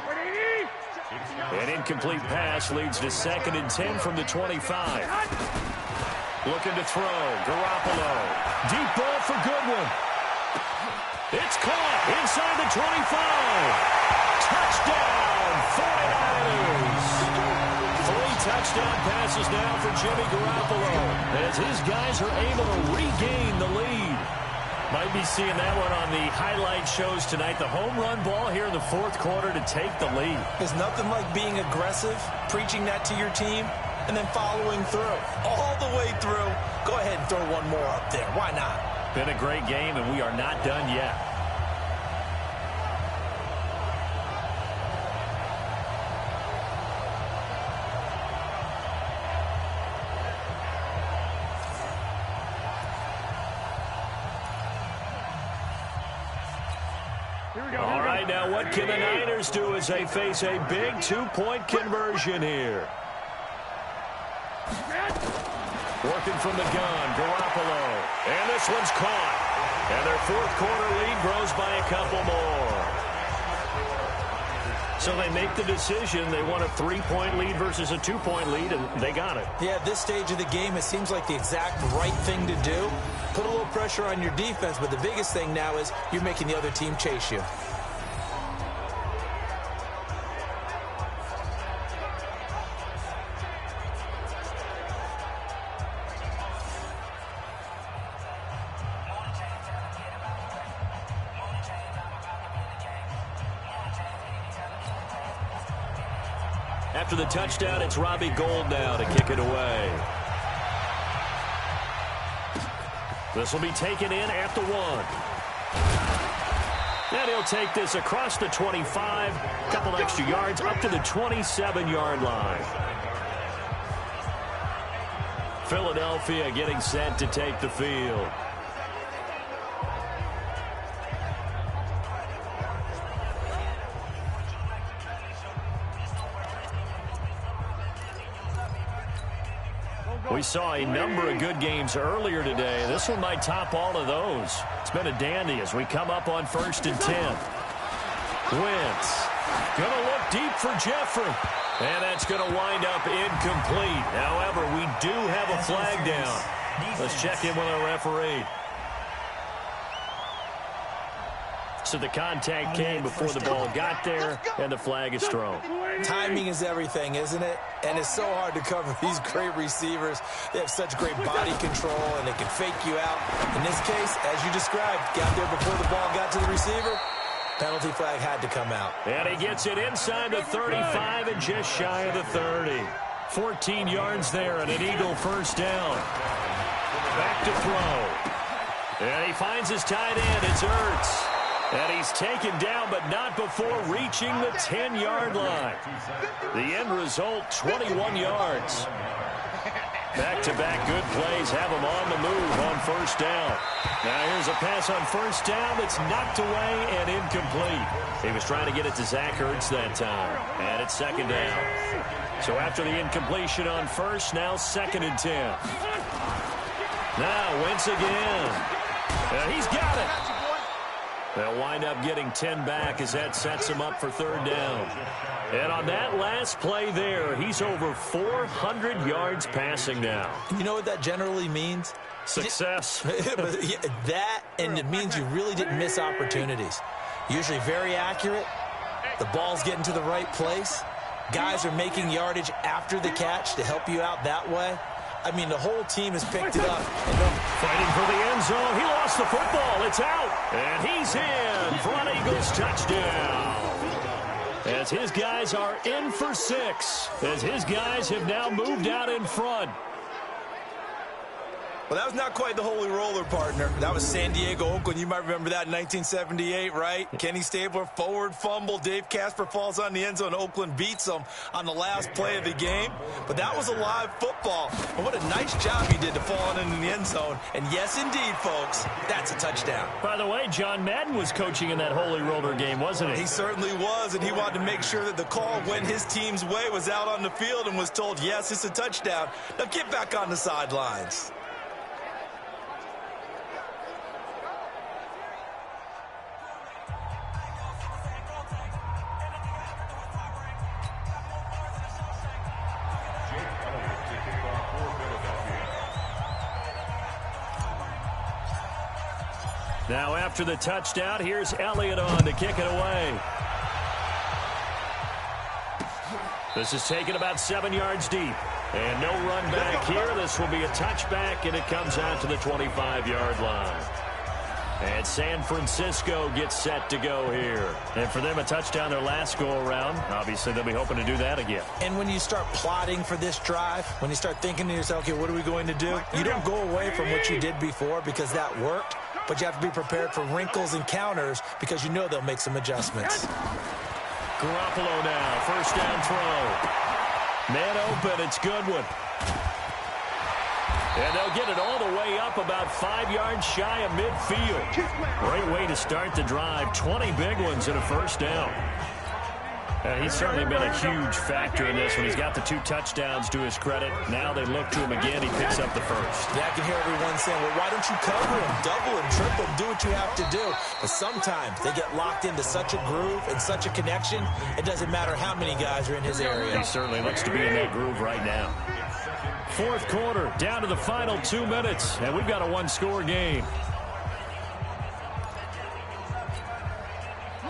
An incomplete pass leads to 2nd and 10 from the 25. Looking to throw, Garoppolo. Deep ball for Goodwin. It's caught inside the 25. Touchdown, 49ers. 3 touchdown passes now for Jimmy Garoppolo as his guys are able to regain the lead. Might be seeing that one on the highlight shows tonight. The home run ball here in the 4th quarter to take the lead. There's nothing like being aggressive, preaching that to your team, and then following through. All the way through. Go ahead and throw one more up there. Why not? Been a great game, and we are not done yet. All right, now what can the Niners do as they face a big 2-point conversion here? Working from the gun, Garoppolo. And this one's caught. And their 4th quarter lead grows by a couple more. So they make the decision. They want a 3-point lead versus a 2-point lead, and they got it. Yeah, at this stage of the game, it seems like the exact right thing to do. Put a little pressure on your defense, but the biggest thing now is you're making the other team chase you. After the touchdown, it's Robbie Gould now to kick it away. This will be taken in at the 1. And he'll take this across the 25, a couple extra yards up to the 27-yard line. Philadelphia getting set to take the field. We saw a number of good games earlier today. This one might top all of those. It's been a dandy as we come up on 1st and 10. Wentz going to look deep for Jeffrey. And that's going to wind up incomplete. However, we do have a flag down. Let's check in with our referee. So the contact came before the ball got there, and the flag is thrown. Timing is everything, isn't it? And it's so hard to cover these great receivers. They have such great body control, and they can fake you out. In this case, as you described, got there before the ball got to the receiver. Penalty flag had to come out. And he gets it inside the 35 and just shy of the 30. 14 yards there and an Eagle first down. Back to throw. And he finds his tight end. It's Ertz. And he's taken down, but not before reaching the 10-yard line. The end result, 21 yards. Back-to-back good plays have him on the move on first down. Now here's a pass on first down that's knocked away and incomplete. He was trying to get it to Zach Ertz that time. And it's second down. So after the incompletion on first, now 2nd and 10. Now Wentz again. And he's got it. They'll wind up getting 10 back as that sets him up for 3rd down. And on that last play there, he's over 400 yards passing now. You know what that generally means? Success. That, and it means you really didn't miss opportunities. Usually very accurate. The ball's getting to the right place. Guys are making yardage after the catch to help you out that way. I mean, the whole team has picked it up. Fighting for the end zone. He lost the football. It's out. And he's in for an Eagles touchdown. As his guys are in for 6. As his guys have now moved out in front. Well, that was not quite the holy roller, partner. That was San Diego, Oakland. You might remember that in 1978, right? Kenny Stabler, forward fumble. Dave Casper falls on the end zone. Oakland beats them on the last play of the game. But that was a live football. And what a nice job he did to fall on in the end zone. And yes, indeed, folks, that's a touchdown. By the way, John Madden was coaching in that holy roller game, wasn't he? He certainly was, and he wanted to make sure that the call went his team's way, was out on the field and was told, yes, it's a touchdown. Now get back on the sidelines. Now after the touchdown, here's Elliott on to kick it away. This is taken about 7 yards deep. And no run back here. This will be a touchback, and it comes out to the 25-yard line. And San Francisco gets set to go here. And for them, a touchdown their last go-around. Obviously, they'll be hoping to do that again. And when you start plotting for this drive, when you start thinking to yourself, okay, what are we going to do? You don't go away from what you did before because that worked, but you have to be prepared for wrinkles and counters because you know they'll make some adjustments. Garoppolo now, first down throw. Man open, it's Goodwin. And they'll get it all the way up about 5 yards shy of midfield. Great way to start the drive. 20 big ones and a first down. He's certainly been a huge factor in this one. He's got the 2 touchdowns to his credit. Now they look to him again. He picks up the first. Yeah, I can hear everyone saying, well, why don't you cover him, double him, triple him, do what you have to do. But sometimes they get locked into such a groove and such a connection, it doesn't matter how many guys are in his area. He certainly looks to be in that groove right now. Fourth quarter, down to the final 2 minutes, and we've got a one-score game.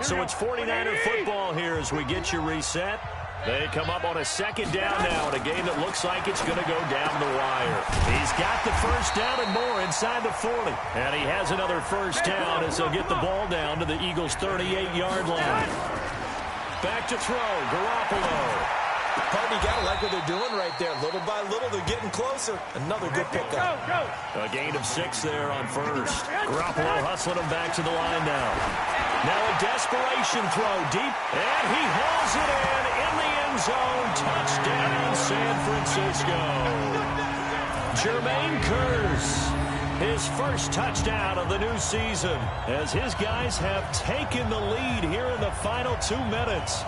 So it's 49er football here as we get you reset. They come up on a second down now in a game that looks like it's going to go down the wire. He's got the first down and more inside the 40. And he has another first down as they'll get the ball down to the Eagles' 38-yard line. Back to throw, Garoppolo. Partner, you got to like what they're doing right there. Little by little, they're getting closer. Another good pickup. A gain of 6 there on first. Garoppolo hustling him back to the line now. Now a desperation throw deep, and he hauls it in the end zone. Touchdown, San Francisco. Jermaine Kearse, his first touchdown of the new season, as his guys have taken the lead here in the final 2 minutes.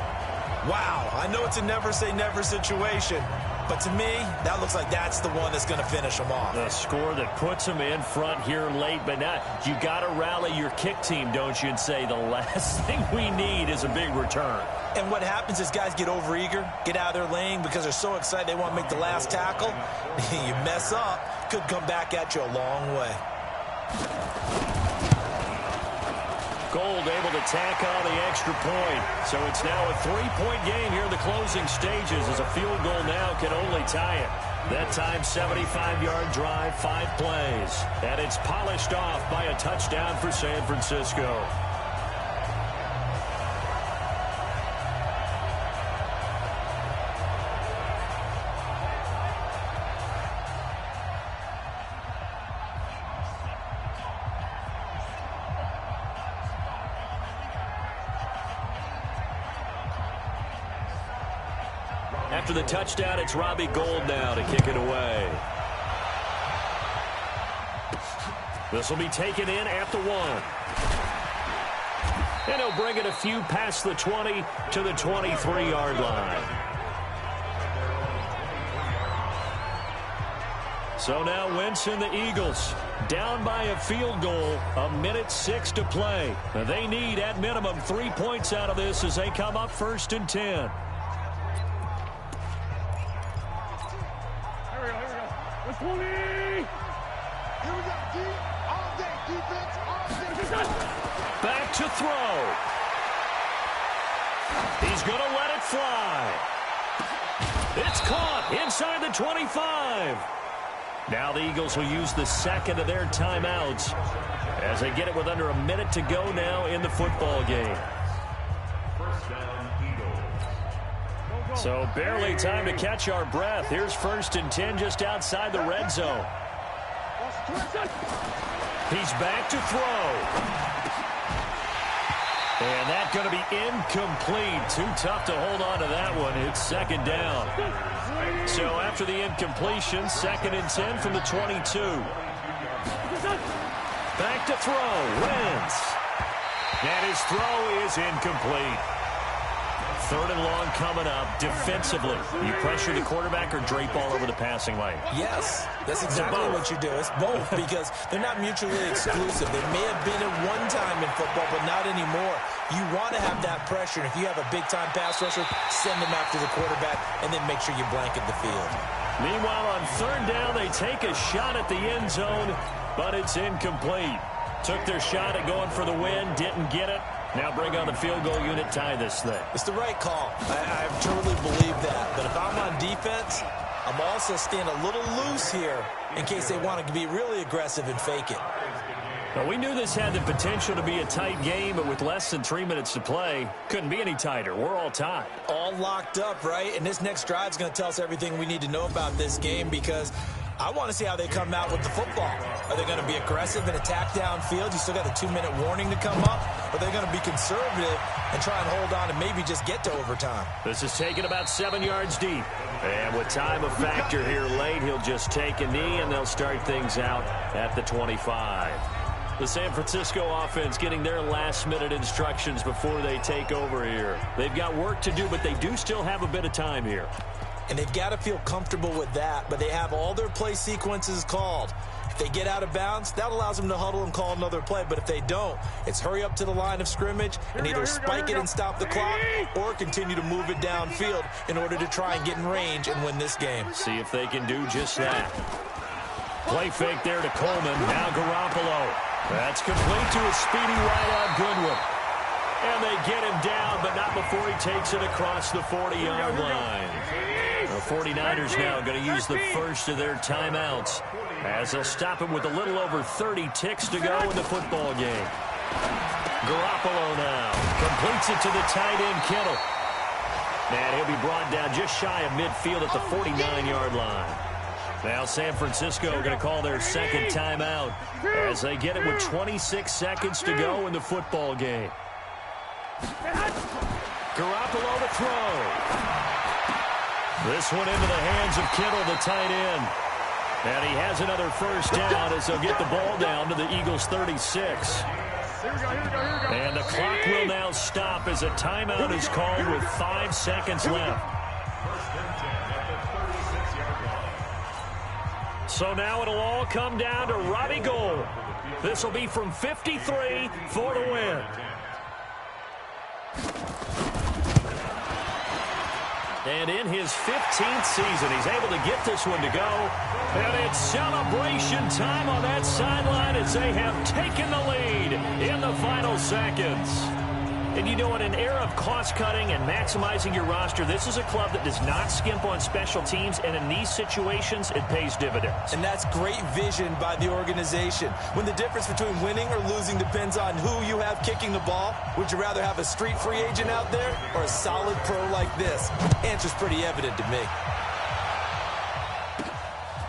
Wow, I know it's a never say never situation, but to me, that looks like that's the one that's going to finish them off. The score that puts them in front here late, but now you got to rally your kick team, don't you, and say the last thing we need is a big return. And what happens is guys get overeager, get out of their lane because they're so excited they want to make the last tackle. You mess up, could come back at you a long way. Gold able to tack on the extra point. So it's now a 3-point game here in the closing stages as a field goal now can only tie it. That time, 75-yard drive, 5 plays. And it's polished off by a touchdown for San Francisco. After the touchdown, it's Robbie Gould now to kick it away. This will be taken in at the 1. And he'll bring it a few past the 20 to the 23-yard line. So now Wentz and the Eagles down by a field goal, 1:06 to play. They need at minimum 3 points out of this as they come up 1st and 10. Back to throw. He's going to let it fly. It's caught inside the 25. Now the Eagles will use the second of their timeouts as they get it with under a minute to go now in the football game. So barely time to catch our breath. Here's 1st and 10 just outside the red zone. He's back to throw. And that's going to be incomplete. Too tough to hold on to that one. It's 2nd down. So after the incompletion, 2nd and 10 from the 22. Back to throw. Wentz. And his throw is incomplete. 3rd and long coming up. Defensively, you pressure the quarterback or drape all over the passing lane? Yes, that's exactly what you do. It's both because they're not mutually exclusive. They may have been at one time in football, but not anymore. You want to have that pressure. And if you have a big-time pass rusher, send them after the quarterback and then make sure you blanket the field. Meanwhile, on 3rd down, they take a shot at the end zone, but it's incomplete. Took their shot at going for the win, didn't get it. Now bring on the field goal unit, tie this thing. It's the right call. I truly believe that. But if I'm on defense, I'm also staying a little loose here in case they want to be really aggressive and fake it. Well, we knew this had the potential to be a tight game, but with less than 3 minutes to play, couldn't be any tighter. We're all tied. All locked up, right? And this next drive is going to tell us everything we need to know about this game because I want to see how they come out with the football. Are they going to be aggressive and attack downfield? You still got a 2-minute warning to come up. Or are they going to be conservative and try and hold on and maybe just get to overtime? This is taken about 7 yards deep. And with time a factor here late, he'll just take a knee and they'll start things out at the 25. The San Francisco offense getting their last-minute instructions before they take over here. They've got work to do, but they do still have a bit of time here. And they've got to feel comfortable with that, but they have all their play sequences called. If they get out of bounds, that allows them to huddle and call another play. But if they don't, it's hurry up to the line of scrimmage and either spike it and stop the clock or continue to move it downfield in order to try and get in range and win this game. See if they can do just that. Play fake there to Coleman. Now Garoppolo. That's complete to a speedy wideout Goodwin. And they get him down, but not before he takes it across the 40-yard line. The 49ers now going to use the first of their timeouts as they'll stop him with a little over 30 ticks to go in the football game. Garoppolo now completes it to the tight end Kittle. And he'll be brought down just shy of midfield at the 49-yard line. Now San Francisco going to call their second timeout as they get it with 26 seconds to go in the football game. Garoppolo to throw. This one into the hands of Kittle, the tight end. And he has another first down as they'll get the ball down to the Eagles' 36. And the clock will now stop as a timeout is called with 5 seconds left. So now it'll all come down to Robbie Gould. This will be from 53 for the win. And in his 15th season, he's able to get this one to go. And it's celebration time on that sideline as they have taken the lead in the final seconds. And you know, in an era of cost-cutting and maximizing your roster, this is a club that does not skimp on special teams, and in these situations, it pays dividends. And that's great vision by the organization. When the difference between winning or losing depends on who you have kicking the ball, would you rather have a street free agent out there or a solid pro like this? Answer's pretty evident to me.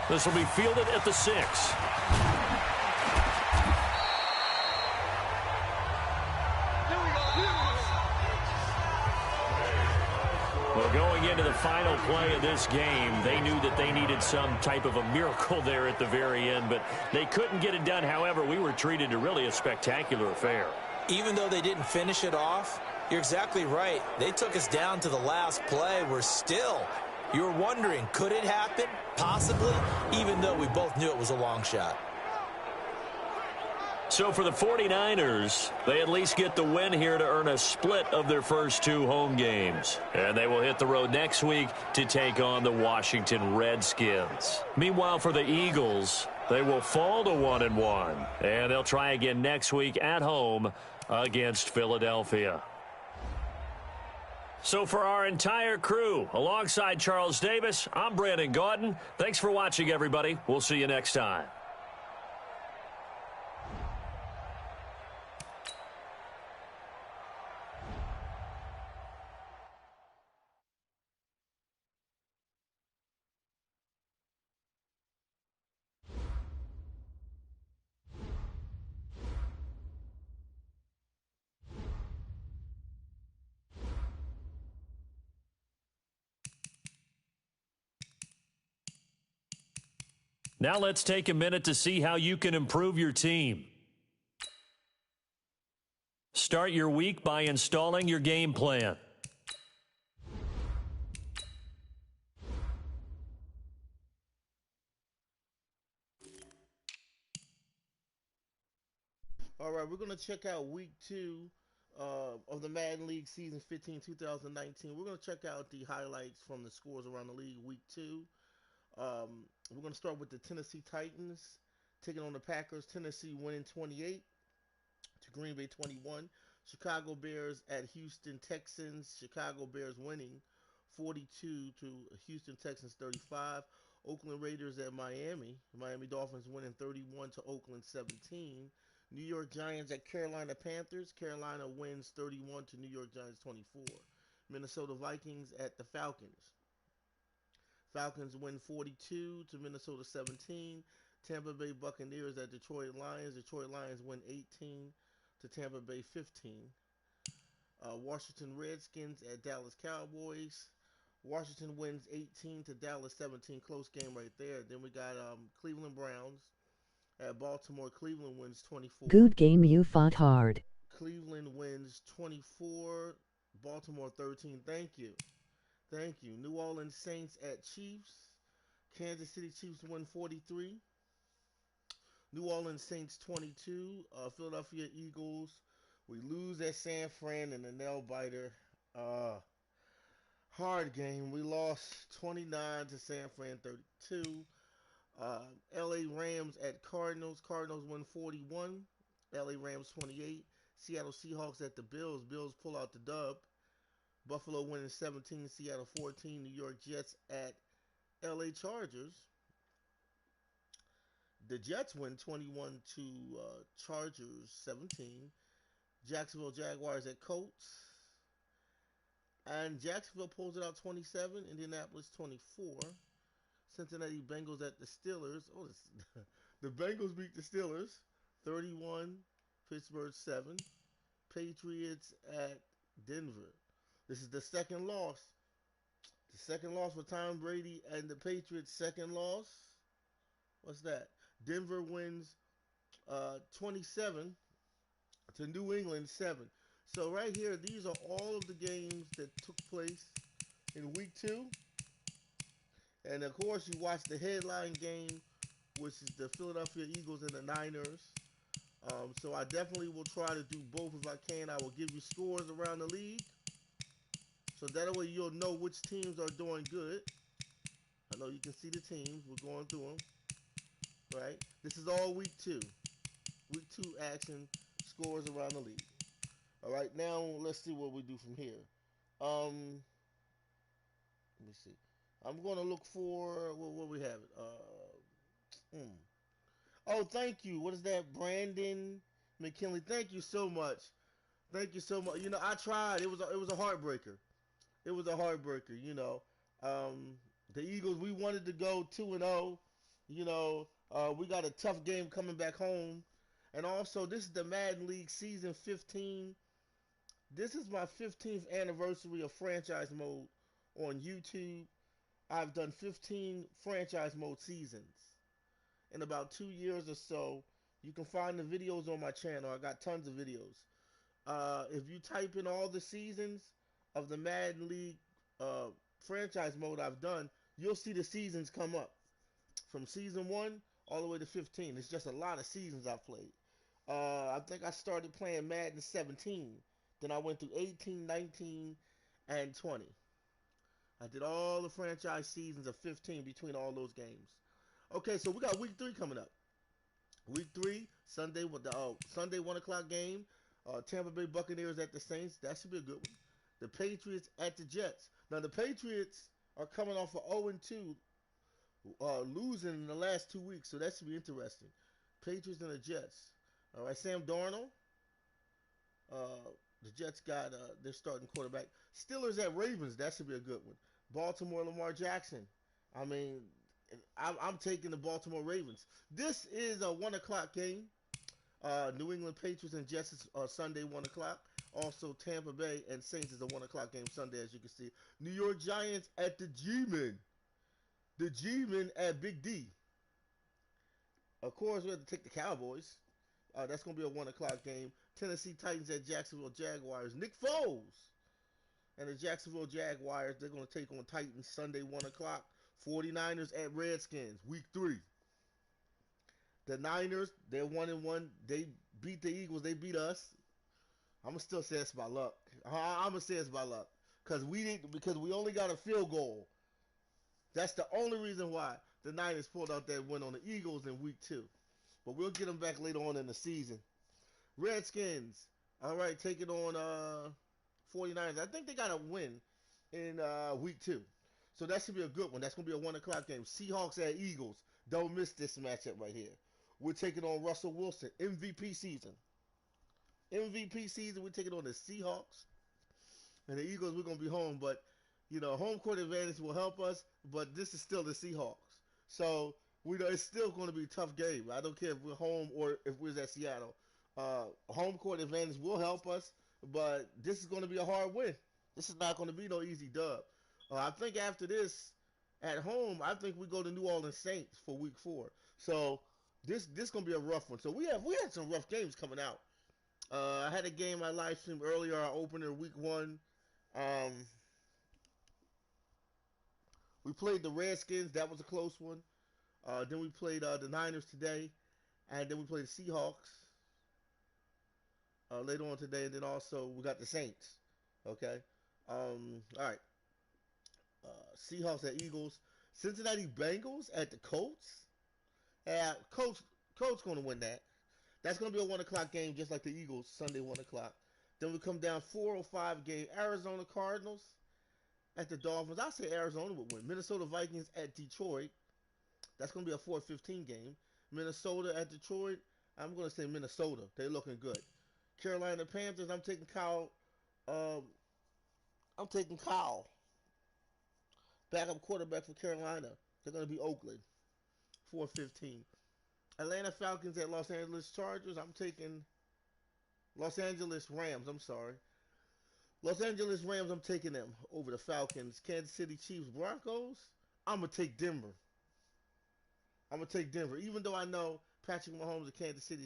This will be fielded at the 6. Well, going into the final play of this game, they knew that they needed some type of a miracle there at the very end, but they couldn't get it done. However, we were treated to really a spectacular affair. Even though they didn't finish it off, you're exactly right. They took us down to the last play. You were wondering, could it happen? Possibly, even though we both knew it was a long shot. So for the 49ers, they at least get the win here to earn a split of their first 2 home games. And they will hit the road next week to take on the Washington Redskins. Meanwhile, for the Eagles, they will fall to 1-1. And they'll try again next week at home against Philadelphia. So for our entire crew, alongside Charles Davis, I'm Brandon Gaudin. Thanks for watching, everybody. We'll see you next time. Now let's take a minute to see how you can improve your team. Start your week by installing your game plan. All right, we're going to check out week 2 of the Madden League season 15, 2019. We're going to check out the highlights from the scores around the league week 2. We're going to start with the Tennessee Titans taking on the Packers. Tennessee winning 28 to Green Bay 21. Chicago Bears at Houston Texans. Chicago Bears winning 42 to Houston Texans 35. Oakland Raiders at Miami. Miami Dolphins winning 31 to Oakland 17. New York Giants at Carolina Panthers. Carolina wins 31 to New York Giants 24. Minnesota Vikings at the Falcons. Falcons win 42 to Minnesota 17. Tampa Bay Buccaneers at Detroit Lions. Detroit Lions win 18 to Tampa Bay 15. Washington Redskins at Dallas Cowboys. Washington wins 18 to Dallas 17. Close game right there. Then we got Cleveland Browns at Baltimore. Cleveland wins 24. Good game, you fought hard. Cleveland wins 24. Baltimore 13. Thank you. New Orleans Saints at Chiefs. Kansas City Chiefs win 43. New Orleans Saints 22. Philadelphia Eagles. We lose at San Fran in the nail biter. Hard game. We lost 29 to San Fran 32. LA Rams at Cardinals. Cardinals win 41. LA Rams 28. Seattle Seahawks at the Bills. Bills pull out the dub. Buffalo winning 17, Seattle 14. New York Jets at LA Chargers. The Jets win 21 to Chargers 17. Jacksonville Jaguars at Colts. And Jacksonville pulls it out 27, Indianapolis 24. Cincinnati Bengals at the Steelers. Oh, this, the Bengals beat the Steelers 31, Pittsburgh 7. Patriots at Denver. This is the second loss. The second loss for Tom Brady and the Patriots' second loss. What's that? Denver wins 27 to New England 7. So right here, these are all of the games that took place in week 2. And of course, you watch the headline game, which is the Philadelphia Eagles and the Niners. So I definitely will try to do both if I can. I will give you scores around the league, so that way you'll know which teams are doing good. I know you can see the teams. We're going through them, right? This is all week 2. Week 2 action, scores around the league. All right, now let's see what we do from here. Let me see. I'm going to look for what we have. Oh, thank you. What is that? Brandon McKinley. Thank you so much. Thank you so much. You know, I tried. It was a heartbreaker. It was a heartbreaker. The Eagles. We wanted to go 2-0. We got a tough game coming back home, and also this is the Madden League season 15. This is my 15th anniversary of franchise mode on YouTube. I've done 15 franchise mode seasons in about 2 years or so. You can find the videos on my channel. I got tons of videos. If you type in all the seasons of the Madden League franchise mode I've done, you'll see the seasons come up from season 1 all the way to 15. It's just a lot of seasons I've played. I think I started playing Madden 17. Then I went through 18, 19, and 20. I did all the franchise seasons of 15 between all those games. Okay, so we got week 3 coming up. Week 3, Sunday with the Sunday 1 o'clock game. Tampa Bay Buccaneers at the Saints. That should be a good one. The Patriots at the Jets. Now the Patriots are coming off of 0-2, losing in the last 2 weeks, so that should be interesting. Patriots and the Jets. All right, Sam Darnold. The Jets got their starting quarterback. Steelers at Ravens. That should be a good one. Baltimore, Lamar Jackson. I mean, I'm taking the Baltimore Ravens. This is a 1 o'clock game. New England Patriots and Jets is Sunday 1 o'clock. Also, Tampa Bay and Saints is a 1 o'clock game Sunday, as you can see. New York Giants at the G-Men. The G-Men at Big D. Of course, we have to take the Cowboys. That's going to be a 1 o'clock game. Tennessee Titans at Jacksonville Jaguars. Nick Foles and the Jacksonville Jaguars, they're going to take on Titans Sunday 1 o'clock. 49ers at Redskins, week 3. The Niners, they're 1-1. They beat the Eagles. They beat us. I'm going to still say it's by luck. I'm going to say it's by luck. Because we only got a field goal. That's the only reason why the Niners pulled out that win on the Eagles in week 2. But we'll get them back later on in the season. Redskins, all right, taking on 49ers. I think they got a win in week 2. So that should be a good one. That's going to be a 1 o'clock game. Seahawks at Eagles. Don't miss this matchup right here. We're taking on Russell Wilson. MVP season. MVP season, we're taking on the Seahawks. And the Eagles, we're going to be home. But, home court advantage will help us. But this is still the Seahawks. So, we know it's still going to be a tough game. I don't care if we're home or if we're at Seattle. Home court advantage will help us. But this is going to be a hard win. This is not going to be no easy dub. I think after this, at home, I think we go to New Orleans Saints for week 4. So this gonna be a rough one. So we had some rough games coming out. I had a game I live streamed earlier, our opener week 1. We played the Redskins. That was a close one. Then we played the Niners today, and then we played the Seahawks later on today, and then also we got the Saints. Okay. All right. Seahawks at Eagles. Cincinnati Bengals at the Colts. Colts going to win that. That's going to be a 1 o'clock game just like the Eagles, Sunday 1 o'clock. Then we come down 4:05 game. Arizona Cardinals at the Dolphins. I say Arizona would win. Minnesota Vikings at Detroit. That's going to be a 4:15 game. Minnesota at Detroit. I'm going to say Minnesota. They're looking good. Carolina Panthers. I'm taking I'm taking Kyle, backup quarterback for Carolina. They're going to be Oakland, 415. Atlanta Falcons at Los Angeles Chargers. I'm taking Los Angeles Rams. I'm sorry. Los Angeles Rams, I'm taking them over the Falcons. Kansas City Chiefs Broncos. I'm going to take Denver. I'm going to take Denver. Even though I know Patrick Mahomes of Kansas City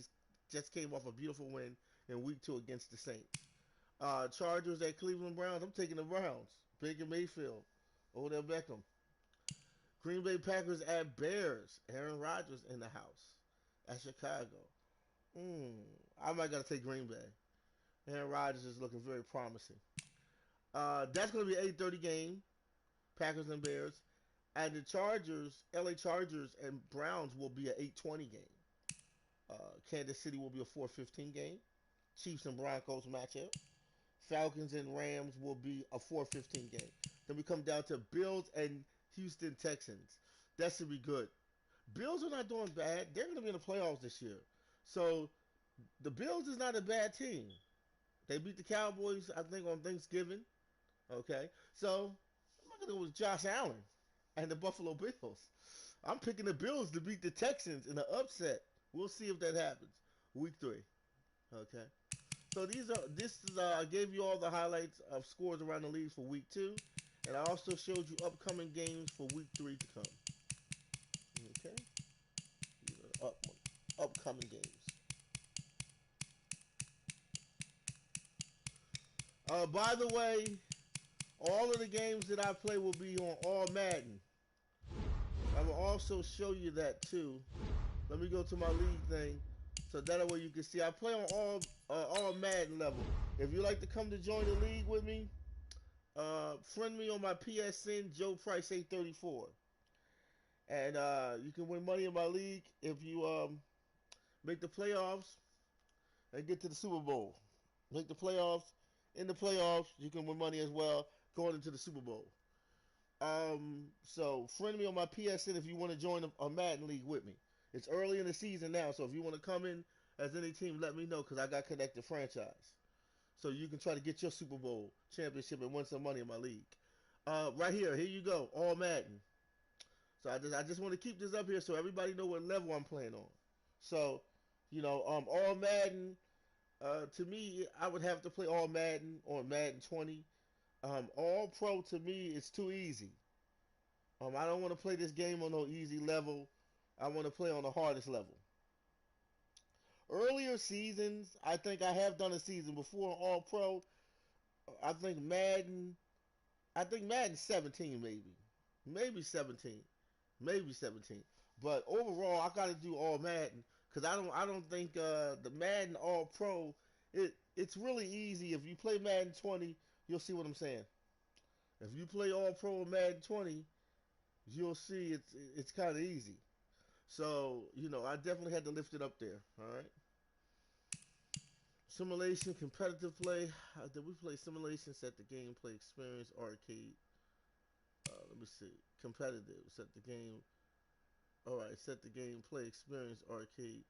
just came off a beautiful win in week 2 against the Saints. Chargers at Cleveland Browns. I'm taking the Browns. Baker Mayfield. Odell Beckham. Green Bay Packers at Bears. Aaron Rodgers in the house. At Chicago. I might got to take Green Bay. Aaron Rodgers is looking very promising. That's going to be an 8:30 game. Packers and Bears. And the Chargers, LA Chargers and Browns will be an 8:20 game. Kansas City will be a 4:15 game. Chiefs and Broncos matchup. Falcons and Rams will be a 4:15 game. Then we come down to Bills and Houston Texans. That should be good. Bills are not doing bad. They're going to be in the playoffs this year. So the Bills is not a bad team. They beat the Cowboys, I think, on Thanksgiving. Okay. So I'm going to go with Josh Allen and the Buffalo Bills. I'm picking the Bills to beat the Texans in an upset. We'll see if that happens. Week 3. Okay. So I gave you all the highlights of scores around the league for week 2, and I also showed you upcoming games for week 3 to come. Okay. These are upcoming games. By the way, all of the games that I play will be on All Madden. I will also show you that too. Let me go to my league thing, so that way you can see. I play on all Madden level. If you like to come to join the league with me, friend me on my PSN, Joe Price 834, and you can win money in my league if you make the playoffs and get to the Super Bowl. Make the playoffs. In the playoffs, you can win money as well going into the Super Bowl. So friend me on my PSN if you want to join a Madden league with me. It's early in the season now, so if you want to come in as any team, let me know, because I got connected franchise. So you can try to get your Super Bowl championship and win some money in my league. Right here you go, All Madden. So I just want to keep this up here so everybody know what level I'm playing on. So, All Madden, to me, I would have to play All Madden on Madden 20. All Pro, to me, is too easy. I don't want to play this game on no easy level. I want to play on the hardest level. Earlier seasons, I think I have done a season before All Pro. I think Madden 17 maybe 17, maybe 17. But overall, I got to do All Madden because I don't think the Madden All Pro it's really easy. If you play Madden 20, you'll see what I'm saying. If you play All Pro and Madden 20, you'll see it's kind of easy. So I definitely had to lift it up there. All right. Simulation, competitive play. Did we play simulation? Set the gameplay experience, arcade. Let me see. Competitive. Set the game. All right. Set the gameplay experience, arcade.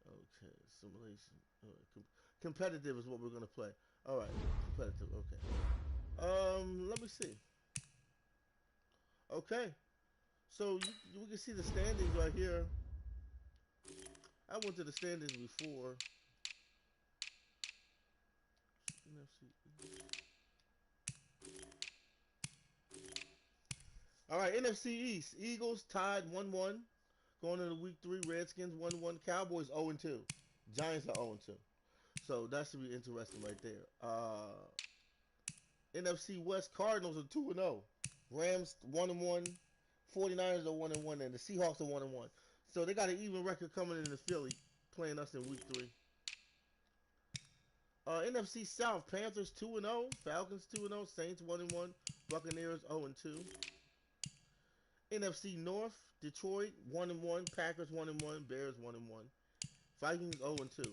Okay. Simulation. All right. Competitive is what we're gonna play. All right. Competitive. Okay. Let me see. Okay. So we can see the standings right here. I went to the standings before. All right, NFC East. Eagles tied 1-1. Going into week 3, Redskins 1-1. Cowboys 0-2. Giants are 0-2. So that should be interesting right there. NFC West, Cardinals are 2-0. Rams 1-1. 49ers are 1-1, and the Seahawks are 1-1. So they got an even record coming into Philly, playing us in week 3. NFC South, Panthers 2-0, Falcons 2-0, Saints 1-1, Buccaneers 0-2. NFC North, Detroit 1-1, Packers 1-1, Bears 1-1, Vikings 0-2.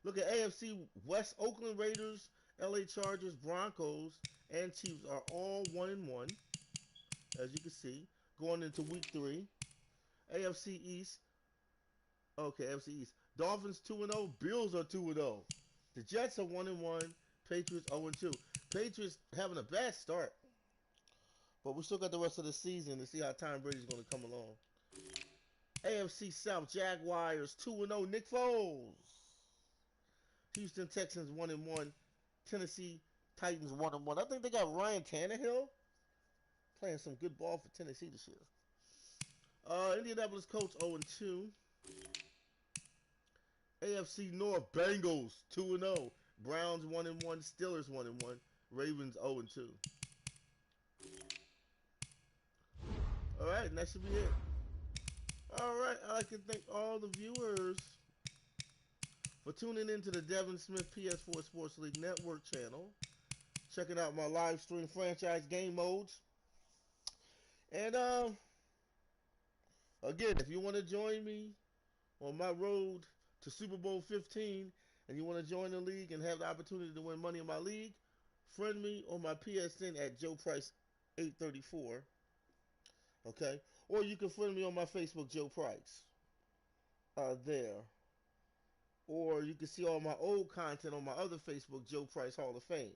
Look at AFC West, Oakland Raiders, LA Chargers, Broncos, and Chiefs are all 1-1, as you can see, going into week 3. AFC East, okay, AFC East, Dolphins 2-0, Bills are 2-0. The Jets are 1-1, Patriots 0-2. Patriots having a bad start. But we still got the rest of the season to see how Tom Brady's going to come along. AFC South Jaguars 2-0. Nick Foles. Houston Texans 1-1. Tennessee Titans 1-1. I think they got Ryan Tannehill playing some good ball for Tennessee this year. Indianapolis Colts 0-2. AFC North Bengals 2-0. Browns 1-1. Steelers 1-1. Ravens 0-2. All right, and that should be it. All right, I'd like to thank all the viewers for tuning in to the Devin Smith PS4 Sports League Network channel, checking out my live stream franchise game modes. And again, if you want to join me on my road to Super Bowl 15 and you want to join the league and have the opportunity to win money in my league, friend me on my PSN at Joe Price 834. Okay? Or you can friend me on my Facebook, Joe Price. There. Or you can see all my old content on my other Facebook, Joe Price Hall of Fame.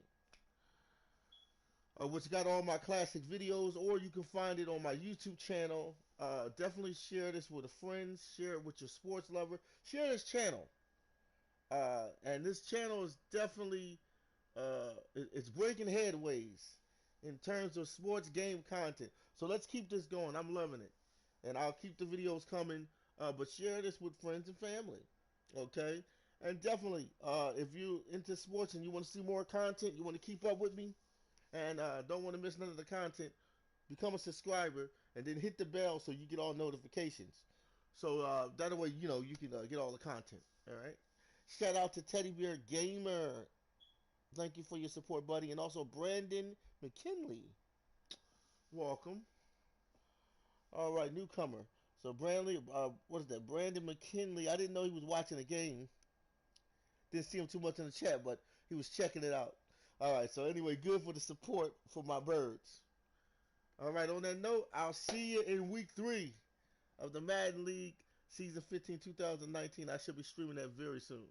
Which got all my classic videos, or you can find it on my YouTube channel. Definitely share this with a friend. Share it with your sports lover. Share this channel. And this channel is definitely, it's breaking headways in terms of sports game content. So let's keep this going. I'm loving it. And I'll keep the videos coming. But share this with friends and family. Okay? And definitely, if you're into sports and you want to see more content, you want to keep up with me, and don't want to miss none of the content, become a subscriber and then hit the bell so you get all notifications. So that way, you know, you can get all the content. All right. Shout out to Teddy Bear Gamer. Thank you for your support, buddy. And also Brandon McKinley. Welcome. All right, newcomer. So what is that? Brandon McKinley. I didn't know he was watching the game. Didn't see him too much in the chat, but he was checking it out. All right, so anyway, good for the support for my birds. All right, on that note, I'll see you in week 3 of the Madden League Season 15 2019. I should be streaming that very soon.